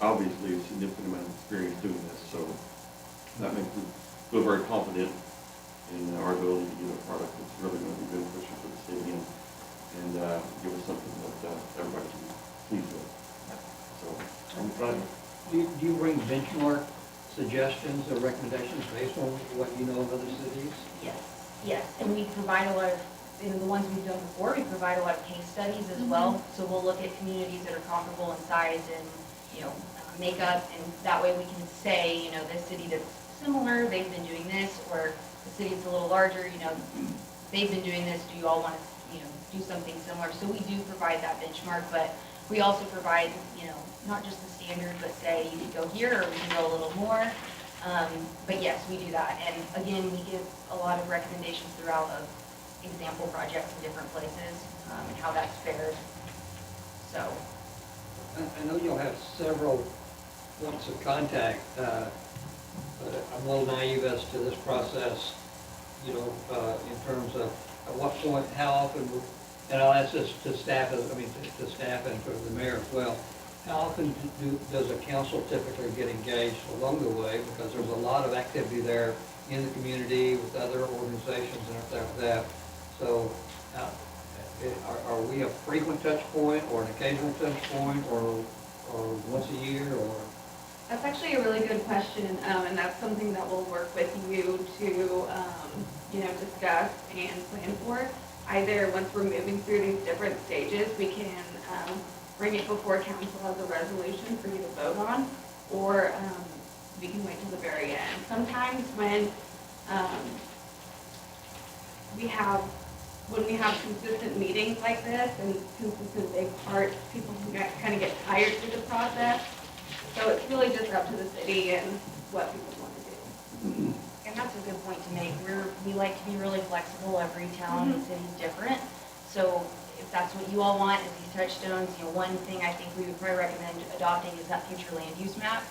obviously a significant amount of experience doing this, so that makes me feel very confident in our ability to get a product that's really going to be beneficial for the city and give us something that everybody can be pleased with. So I'm excited. Do you bring benchmark suggestions or recommendations based on what you know of other cities? Yes, and we provide a lot of, in the ones we've done before, we provide a lot of case studies as well. So we'll look at communities that are comparable in size and, makeup, and that way we can say, this city that's similar, they've been doing this, or the city that's a little larger, they've been doing this, do you all want to, do something similar? So we do provide that benchmark, but we also provide, not just the standard, but say you can go here or we can go a little more. But yes, we do that. And again, we give a lot of recommendations throughout of example projects in different places and how that's fared. So. I know you'll have several points of contact, but I'm a little naive as to this process, in terms of at what point, how often, and I'll ask this to staff, to staff and to the mayor as well. How often does a council typically get engaged along the way? Because there's a lot of activity there in the community with other organizations and everything like that. So are we a frequent touch point or an occasional touch point or once a year or? That's actually a really good question, and that's something that we'll work with you to, discuss and plan for. Either once we're moving through these different stages, we can bring it before council as a resolution for you to vote on, or we can wait till the very end. Sometimes when we have consistent meetings like this and consistent big parts, people can kind of get tired through the process. So it's really just up to the city and what people want to do. And that's a good point to make. We like to be really flexible. Every town and city is different. So if that's what you all want, is these touchstones, one thing I think we would probably recommend adopting is that future land use map.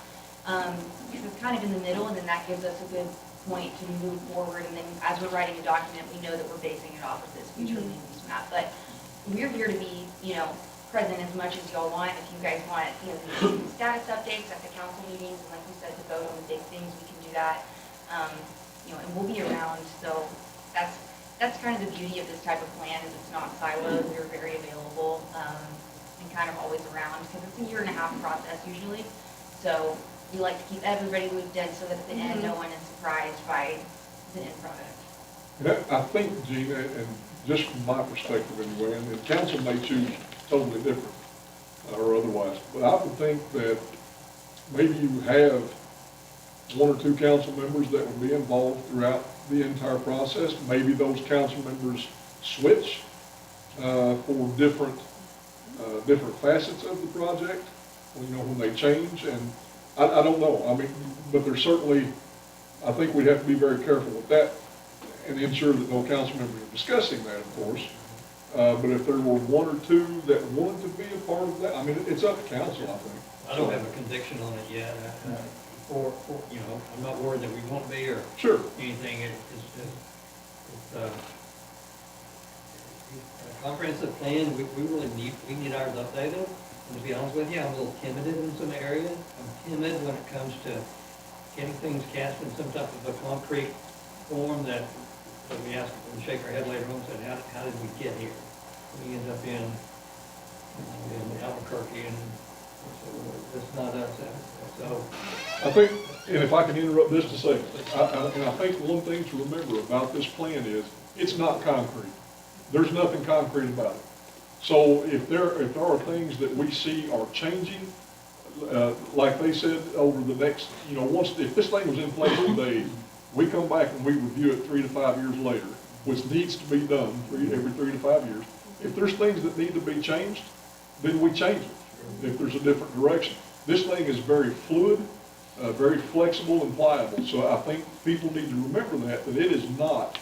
Because it's kind of in the middle, and then that gives us a good point to move forward. And then as we're writing a document, we know that we're basing it off of this future land use map. But we're here to be, present as much as y'all want. If you guys want, status updates at the council meetings, and like you said, to vote on the big things, we can do that. And we'll be around. So that's kind of the beauty of this type of plan, is it's not siloed. We're very available and kind of always around, because it's a 1.5-year process usually. So we like to keep everybody looped in so that at the end, no one is surprised by the end product. And I think, Gina, and just from my perspective anyway, and the council may choose totally different or otherwise, but I would think that maybe you have 1 or 2 council members that would be involved throughout the entire process. Maybe those council members switch for different facets of the project, when they change, and I don't know. But there's certainly, I think we'd have to be very careful with that and ensure that no council members are discussing that, of course. But if there were 1 or 2 that wanted to be a part of that, it's up to council, I think. I don't have a conviction on it yet. I'm not worried that we won't be or Sure. anything. It's a comprehensive plan. We really need ours updated. And to be honest with you, I'm a little timid in some areas. I'm timid when it comes to getting things cast in some type of a concrete form that we ask and shake our head later on and say, how did we get here? We end up in Albuquerque, and it's not us. So I think, and if I can interrupt just a second, and I think one thing to remember about this plan is it's not concrete. There's nothing concrete about it. So if there are things that we see are changing, like they said, over the next, if this thing was in place today, we come back and we review it 3 to 5 years later, which needs to be done every 3 to 5 years. If there's things that need to be changed, then we change it, if there's a different direction. This thing is very fluid, very flexible and pliable. So I think people need to remember that it is not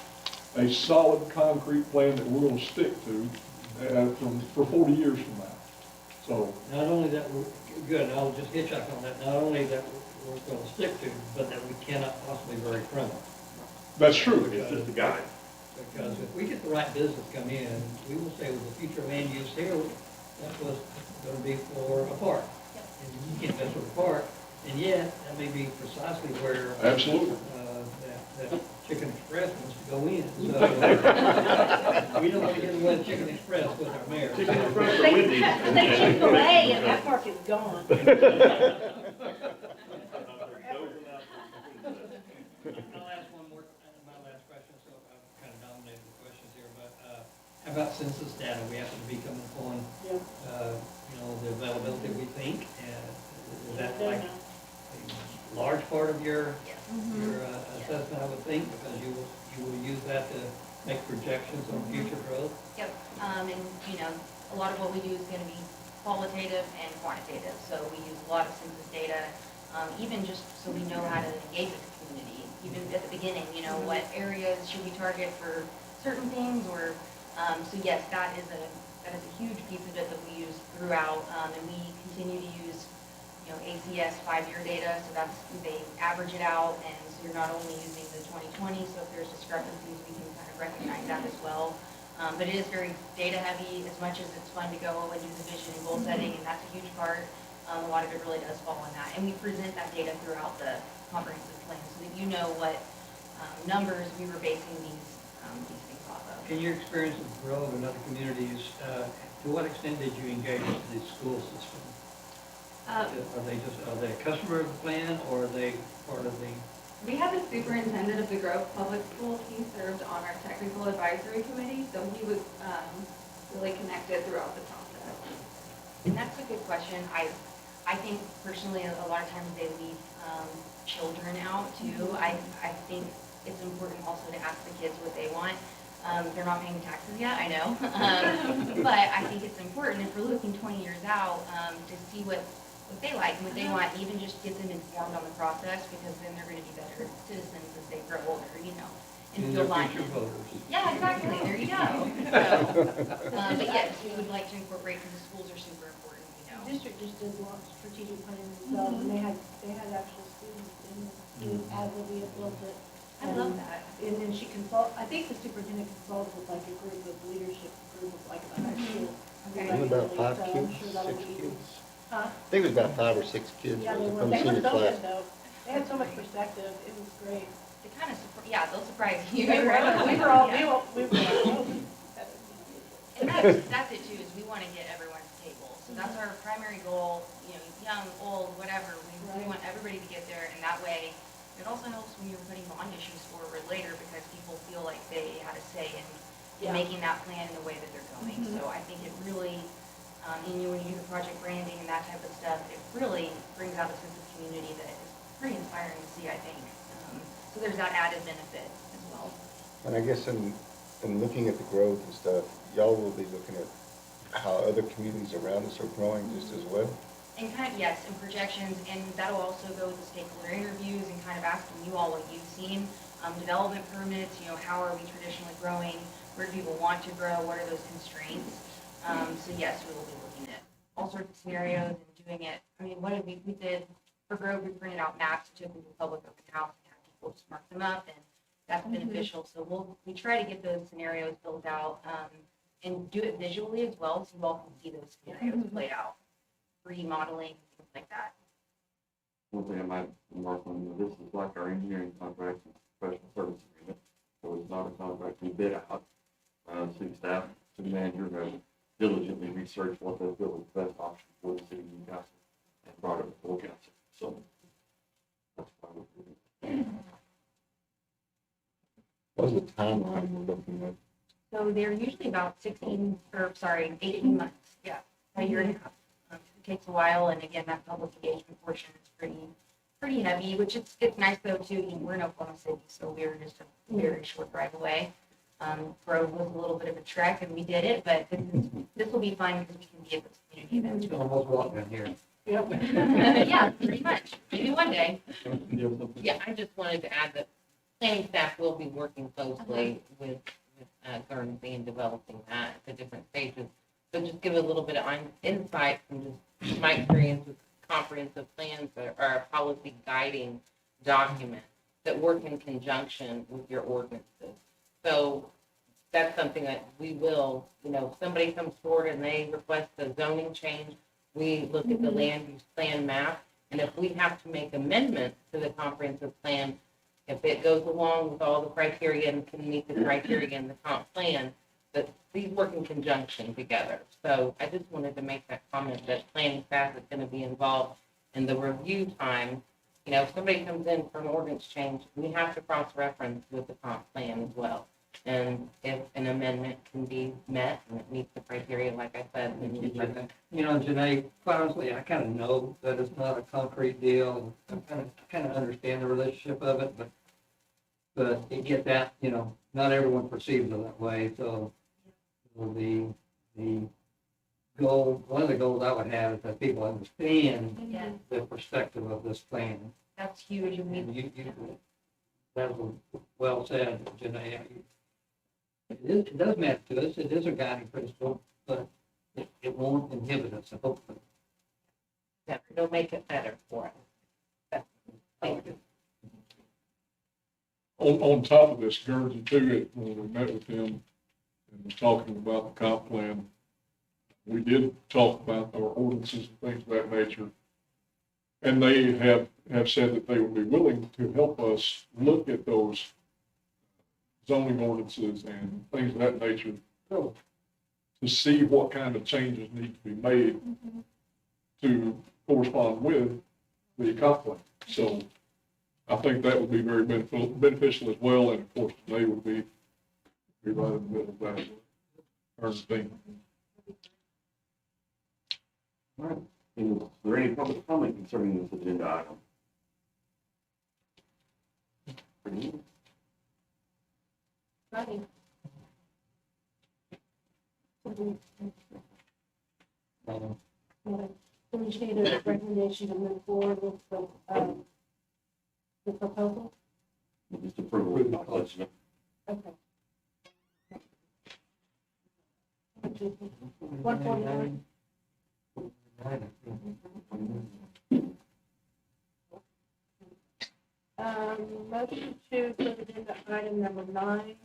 a solid concrete plan that we're gonna stick to, for 40 years from now. So, Not only that, good, I'll just hitchhike on that, not only that we're gonna stick to, but that we cannot possibly vary from it. that's true. It's just a guide. Because if we get the right business come in, we will say with the future land use here, that was gonna be for a park. And you can't mess with a park, and yet, that may be precisely where. Absolutely. That Chicken Express wants to go in, so. We don't wanna get away with Chicken Express with our mayor. Chicken Express or Wendy's. Say Chick-fil-A and that park is gone. I'll ask one more, my last question, so I've kind of dominated the questions here, but, how about census data? We happen to be coming upon, Yeah. the availability we think, is that like a large part of your assessment, I would think, because you will use that to make projections on future growth? Yep, and, a lot of what we do is gonna be qualitative and quantitative, so we use a lot of census data, even just so we know how to engage with the community, even at the beginning, what areas should we target for certain things, or, so yes, that is a huge piece of it that we use throughout, and we continue to use, ACS 5-year data, so they average it out, and so you're not only using the 2020, so if there's discrepancies, we can kind of recognize that as well. But it is very data heavy, as much as it's fun to go and do the vision and goal setting, and that's a huge part. A lot of it really does fall on that. And we present that data throughout the comprehensive plan so that you know what numbers we were basing these things off of. In your experience with Grove and other communities, to what extent did you engage with the school system? Are they a customer of the plan, or are they part of the? We have a superintendent of the Grove Public Schools. He served on our technical advisory committee, so he was really connected throughout the process. And that's a good question. I think personally, a lot of times they leave children out too. I think it's important also to ask the kids what they want. They're not paying taxes yet, I know. But I think it's important, if we're looking 20 years out, to see what they like and what they want, even just get them informed on the process, because then they're gonna be better citizens as they grow older, and feel like. Future voters. Yeah, exactly, there you go. So, but yes, we would like to incorporate, because the schools are super important, The district just did a lot of strategic planning themselves, and they had actual students in the scheme as Olivia built it. I love that. And then I think the superintendent consulted with like a group of leadership, group of like about school. Okay. Wasn't about 5 So I'm kids, sure that'll 6 be- kids? Huh? I think it was about 5 or 6 kids Yeah, they from were senior so class. good though. They had so much perspective, it was great. They kind of, they'll surprise you. We were all, we were like, oh. And that's it too, is we want to get everyone to the table. So that's our primary goal, young, old, whatever, we want everybody to get there, and that way, it also helps when you're putting bond issues forward later, because people feel like they had a say in making that plan in the way that they're going. So I think it really, when you do the project branding and that type of stuff, it really brings out a sense of community that is pretty inspiring to see, I think. So there's that added benefit as well. And I guess in looking at the growth and stuff, y'all will be looking at how other communities around us are growing just as well? And kind of, yes, and projections, and that'll also go with the stakeholder interviews and kind of asking you all what you've seen. Development permits, how are we traditionally growing? Where do people want to grow? What are those constraints? So yes, we will be looking at all sorts of scenarios and doing it. I mean, what did we did for Grove, we printed out maps, took them to public open house, and had people just mark them up, and that's beneficial. So we try to get those scenarios built out, and do it visually as well, so you all can see those scenarios played out. Remodeling, things like that. One thing I might remark on, this is like our engineering contract and professional service agreement, so it's not a contract we bid out. City staff, city manager have diligently researched what they feel is the best option for the city of Newcastle and brought it before council. So that's why we're doing it. What was the timeline we're looking at? So they're usually about 18 months, yeah, a year and a half. It takes a while, and again, that public engagement portion is pretty heavy, which it's nice though too. We're in Oklahoma City, so we're just a very short drive away. Grove was a little bit of a trek, and we did it, but this will be fun because we can be at this community event. You can almost walk down here. Yeah, pretty much. Maybe one day. Yeah, I just wanted to add that planning staff will be working closely with Guernsey in developing that at the different stages. So just give a little bit of insight from just my experience with comprehensive plans are a policy guiding document that work in conjunction with your ordinances. So that's something that we will, if somebody comes forward and they request a zoning change, we look at the land use plan map, and if we have to make amendments to the comprehensive plan, if it goes along with all the criteria and can meet the criteria in the comp plan, that these work in conjunction together. So I just wanted to make that comment that planning staff is going to be involved in the review time. If somebody comes in for an ordinance change, we have to cross-reference with the comp plan as well. And if an amendment can be met and it meets the criteria, like I said, then we do that. Janae, quite honestly, I kind of know that it's not a concrete deal. I kind of understand the relationship of it, but you get that, not everyone perceives it that way. So the goal, one of the goals I would have is that people understand Yes. the perspective of this plan. That's huge. And That was well said, Janae. It does matter to us. It is a guiding principle, but it won't inhibit us, hopefully. Yeah, it'll make it better for us. Thank you. On top of this, Guernsey too, when we met with him and was talking about the comp plan, we did talk about our ordinances and things of that nature. And they have said that they would be willing to help us look at those zoning ordinances and things of that nature to see what kind of changes need to be made to correspond with the comp plan. So I think that would be very beneficial as well, and of course, today would be right in the middle of that. Thing. All right. Is there any public comment concerning this agenda item? Nothing. So we just need a recommendation to move forward with the proposal? Just approval of the legislation. Okay. 149. Motion to put agenda item number 9,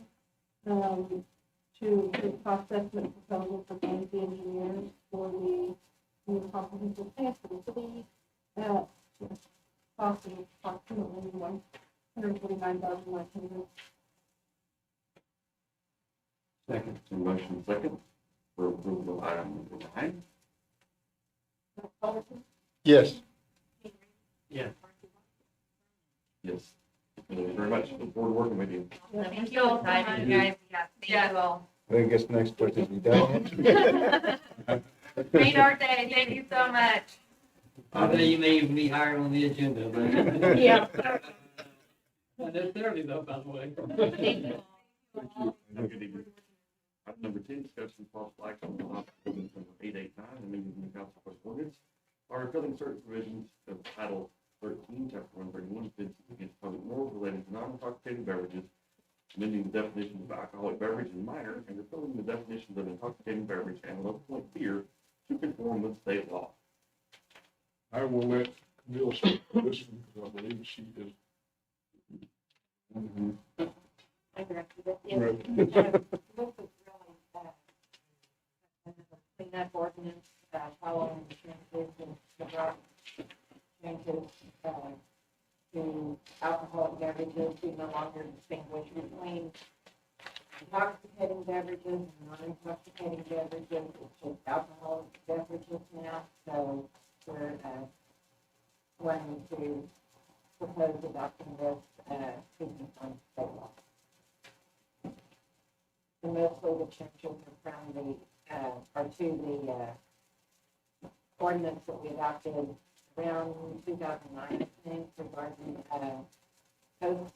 to the cost estimate proposal for Guernsey engineers for the new comprehensive plan for the city, cost of approximately $149,900. Second. So motion second for approval of item number 9. Yes. Yeah. Yes. Thank you very much. Look forward to working with you. Thank you all so much, guys. Yeah, thank you all. I guess the next question, you done yet? Made our day. Thank you so much. I know you may even be higher on the agenda, but. Yeah. Not necessarily though, by the way. Thank you. Have a good evening. Item number 10, discussion possible action on ordinance number 889, amending the Newcastle Court Ordinance, are repealing certain provisions of Title 13, Chapter 131, offenses against public morals relating to non-intoxicating beverages, amending the definition of alcoholic beverage and minor, and repealing the definitions of intoxicating beverage and low-point beer to conform with state law. I will let Camille speak to this one because I believe she is. I directed it. Right. This is really, clean up ordinance, following the changes and the changes to alcoholic beverages, we no longer distinguish between intoxicating beverages and non-intoxicating beverages, it's just alcoholic beverages now, so we're planning to propose adopting this treatment on state law. And mostly the changes are from the ordinance that we adopted around 2009, I think, regarding party house.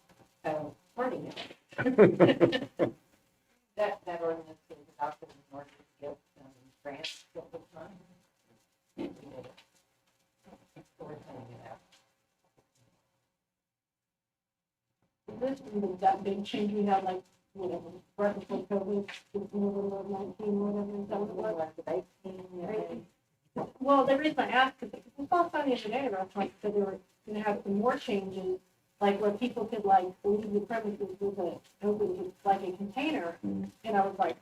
That ordinance was adopted in order to get some grants at the time. And we did it. So we're sending it out. This that big change we had, like, whatever, right before COVID, in November of 19, whatever, is that what it was? Well, the reason I asked, because we saw something the other day, restaurants said they were gonna have some more changes, like where people could like leave the premises with like a container, and I was like,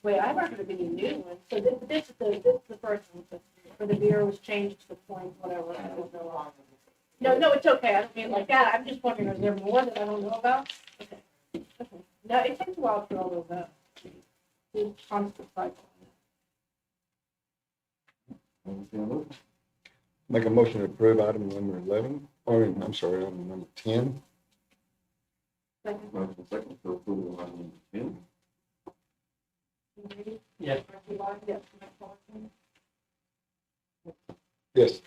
wait, I've heard of any new ones, so this is the first one, so where the beer was changed to the point, whatever, I don't know. No, it's okay, I don't mean it like that, I'm just wondering, is there more that I don't know about? Okay. No, it takes a while for all those out. It's constant cycle. Make a motion to approve item number 11, I'm sorry, item number 10. Second. Motion second for approval of item number 10. Yes. Yes.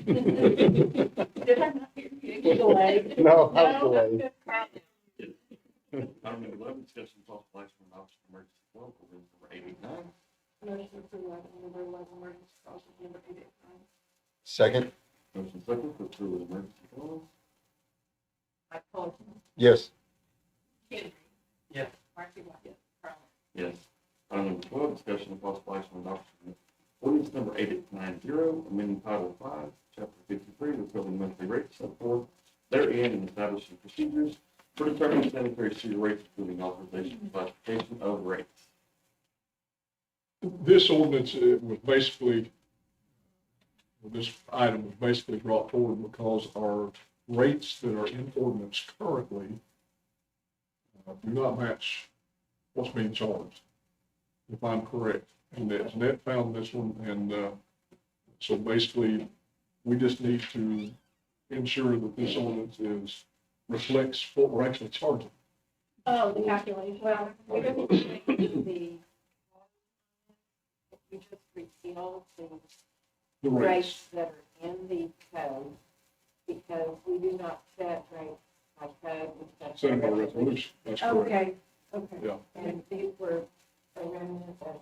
Did I not hear you? Delayed. No, I was delayed. Item number 11, discussion of possible action on adoption of emergency clause, ordinance number 889. Motion approved, item number 11, emergency clause, number 889. Second. Motion second for approval of emergency clause. Mike Fulton, Yes. Kennedy. Yes. Marcy White. Yes. Item number 12, discussion of possible action on adoption of ordinance number 8890, amending Title 5, Chapter 53, of the Building Monthly Rates set forth therein and establishing procedures for determining sanitary sewer rates, including authorization and classification of rates. This ordinance was basically, this item was basically brought forward because our rates that are in ordinance currently do not match what's being charged, if I'm correct. And that's net found this one, and so basically, we just need to ensure that this ordinance reflects what we're actually charging. Oh, the calculation. Well, we don't need to change we just repeal The rates rates. that are in the code, because we do not set rates by code. we set Set by rates. resolution, that's correct. Okay, okay. Yeah. And these were a remnant of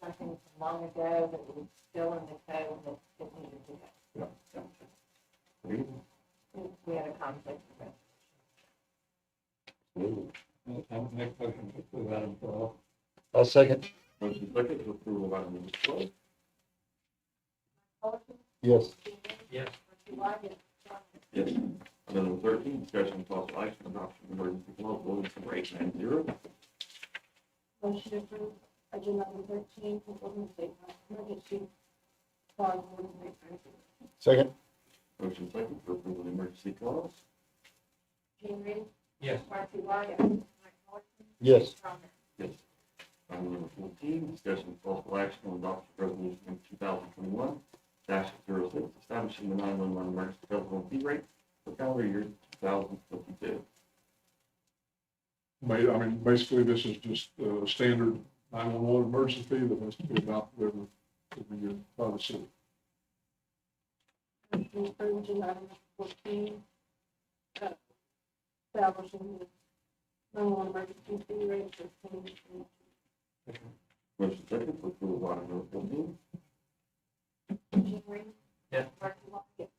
something from long ago that was still in the code that it needed to go. We had a conflict with it. I'll make a motion to approve item 12. I'll second. Motion second for approval of item number 12. Yes. Yes. Yes. Item number 13, discussion of possible action on adoption of emergency clause, ordinance number 890. Motion approved, agenda number 13, for ordinance 890, emergency clause, ordinance 890. Second. Motion second for approval of the emergency clause. Jean Reed? Yes. Marcy White? Mike Fulton? Yes. Yes. Item number 14, discussion of possible action on adoption of resolution number 2021-06, establishing the 911 emergency telephone fee rate for calendar year 2022. I mean, basically, this is just a standard 911 emergency fee that has to be adopted every year by the city. Motion approved, agenda number 14, establishing the 911 emergency fee rate for 2022. Motion second for approval of item number 14. Jean Reed? Yes. Marcy White?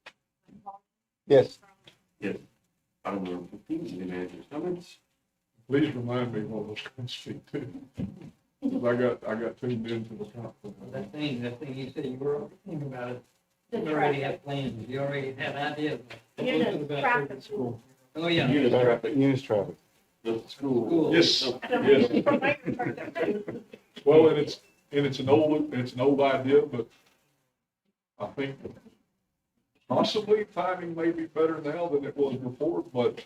Yes. Yes. Item number 15, city manager's comments. Please remind me what I was going to speak to. Because I got tuned into the conference. That thing you said you were thinking about it, The you already traffic. have plans, you already have ideas. Unit traffic. Oh, yeah. Unit traffic, Use traffic. the school. School. Yes. I don't know if you might refer to that. Well, and it's an old idea, but I think possibly timing may be better now than it was before, but,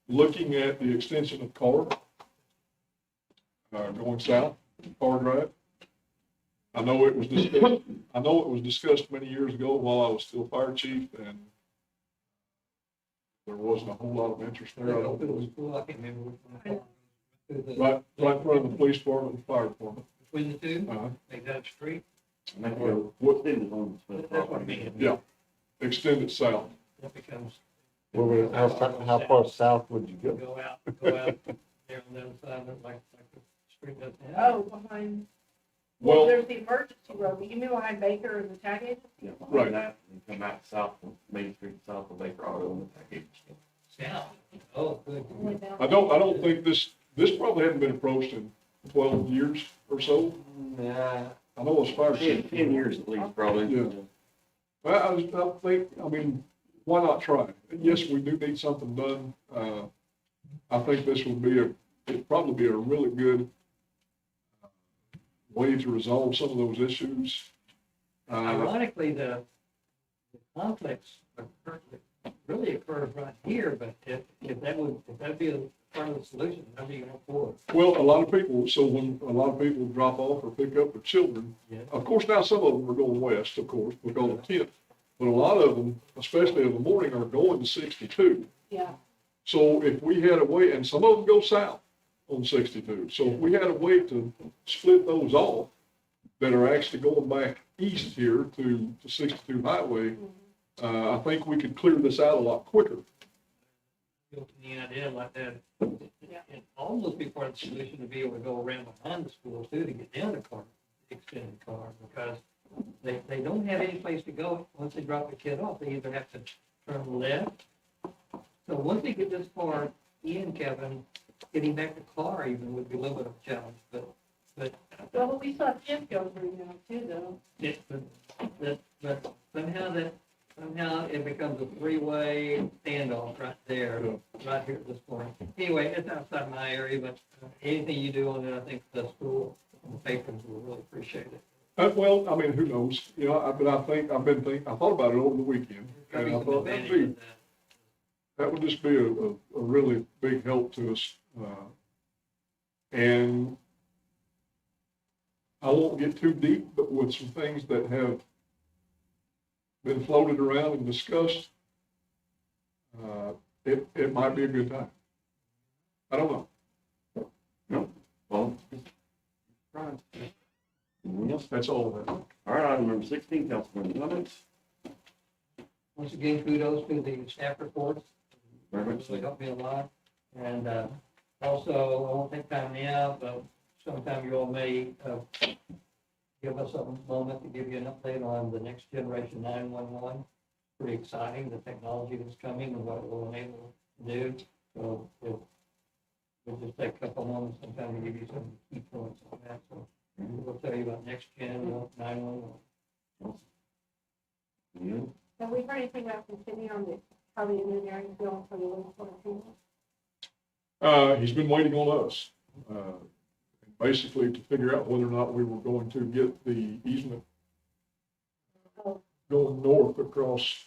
looking at the extension of Carr, going south, Carr Drive. I know it was discussed many years ago while I was still fire chief, and there wasn't a whole lot of interest there. I don't think it was School, I can't remember which one. right in front of the police department and fire department. Between the two, Uh-huh. make that a street. And that's what's in the on the That's what I mean. Yeah, extend it south. That becomes. How far south would you go? Go out there on the other side, like the street doesn't have. Oh, behind, well, Well, there's the emergency road, you mean behind Baker and the tag agency? Yeah, Right. behind that, and come out south from Main Street, south of Baker Auto and the package. south. Oh, good. I don't think this probably hadn't been approached in 12 years or so. Nah, I know as far as. 10 years at least, probably. Yeah. Well, I think, I mean, why not try? Yes, we do need something done. I think this would be it'd probably be a really good way to resolve some of those issues. Ironically, the conflicts really occurs right here, but if that'd be a part of the solution, I'd be all for it. Well, a lot of people, so when a lot of people drop off or pick up their children, Yeah. of course, now some of them are going west, of course, because of 10th. But a lot of them, especially in the morning, are going to 62. Yeah. So if we had a way, and some of them go south on 62. So if we had a way to split those off that are actually going back east here to 62 Highway, I think we could clear this out a lot quicker. Any idea like that? And almost be part of the solution to be able to go around behind the school too, to get down the car, extended car, because they don't have any place to go once they drop the kid off. They either have to turn left. So once they get this far in, Kevin, getting back to Clark even would be a little bit of a challenge, but. Well, we saw Jim go through now too, though. Yeah, but somehow it becomes a three-way standoff right there, right here at this point. Anyway, it's outside my area, but anything you do on it, I think the school and the patrons will really appreciate it. Well, I mean, who knows? You know, but I thought about it over the weekend, There'll be and I some thought advantage in that. that would just be a really big help to us. And I won't get too deep, but with some things that have been floated around and discussed, it might be a good time. I don't know. No, well, Anything else? That's all of that. all right, item number 16, Councilman comments. Once again, kudos to the staff reports. Very much so. They helped me a lot. And also, I won't take time now, but sometime you all may give us a moment to give you an update on the next generation 911. Pretty exciting, the technology that's coming and what it will enable to do. So we'll just take a couple moments sometime to give you some key points on that. So we'll tell you about next gen 911. Yeah. Have we heard anything about the city on how the engineering is going for the wastewater treatment? He's been waiting on us, basically to figure out whether or not we were going to get the easement going north across.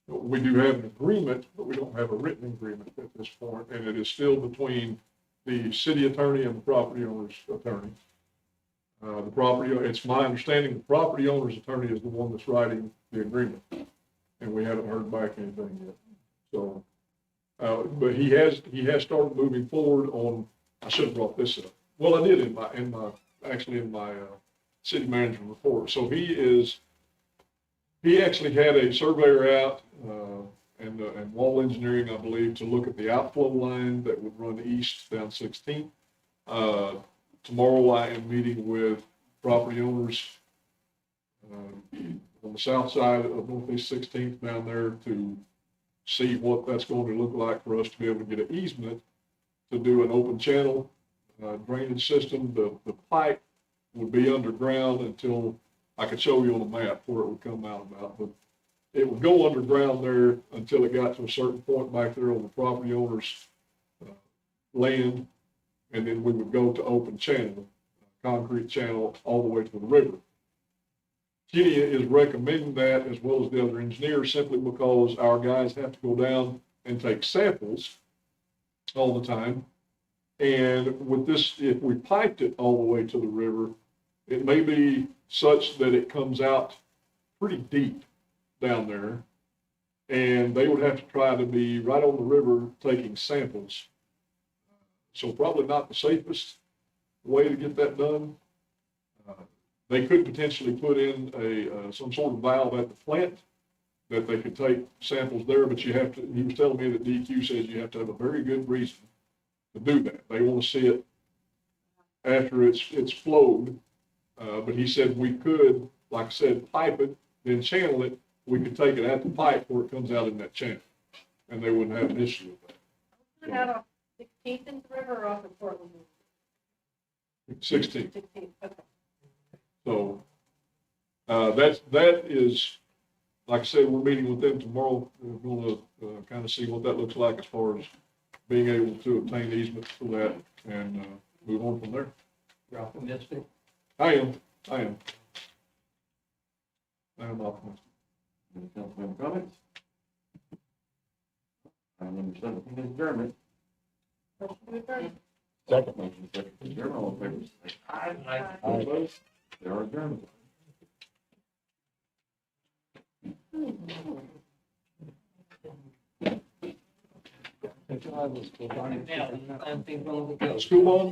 We do have an agreement, but we don't have a written agreement at this point, and it is still between the city attorney and the property owner's attorney. It's my understanding the property owner's attorney is the one that's writing the agreement, and we haven't heard back anything yet. So, but he has started moving forward on, I should have brought this up. Well, I did in my city manager report. So he actually had a surveyor out, and wall engineering, I believe, to look at the outflow line that would run east down 16th. Tomorrow I am meeting with property owners on the south side of Northeast 16th down there to see what that's going to look like for us to be able to get an easement to do an open channel drainage system. The pipe would be underground until, I could show you on a map where it would come out about, but it would go underground there until it got to a certain point back there on the property owner's land, and then we would go to open channel, concrete channel all the way to the river. Kenny is recommending that, as well as the other engineers, simply because our guys have to go down and take samples all the time. And with this, if we piped it all the way to the river, it may be such that it comes out pretty deep down there. And they would have to try to be right on the river taking samples. So probably not the safest way to get that done. They could potentially put in some sort of valve at the plant that they could take samples there, but you have to, he was telling me that DEQ says you have to have a very good reason to do that. They want to see it after it's flowed. But he said we could, like I said, pipe it, then channel it. We could take it at the pipe where it comes out in that channel. and they wouldn't have an issue with Is that off 16th in the river or off of Portland? that. 16. 16th, okay. So, that is, like I said, we're meeting with them tomorrow. We're gonna, kind of see what that looks like as far as being able to obtain easement for that and, move on from there. You're optimistic? I am optimistic. Any council member comments? Item number 17 is adjournment. Second. Motion second to adjourn, all in favor, say aye. Aye. All opposed? They are adjourned. Now, I'm thinking, well, we go. School bond?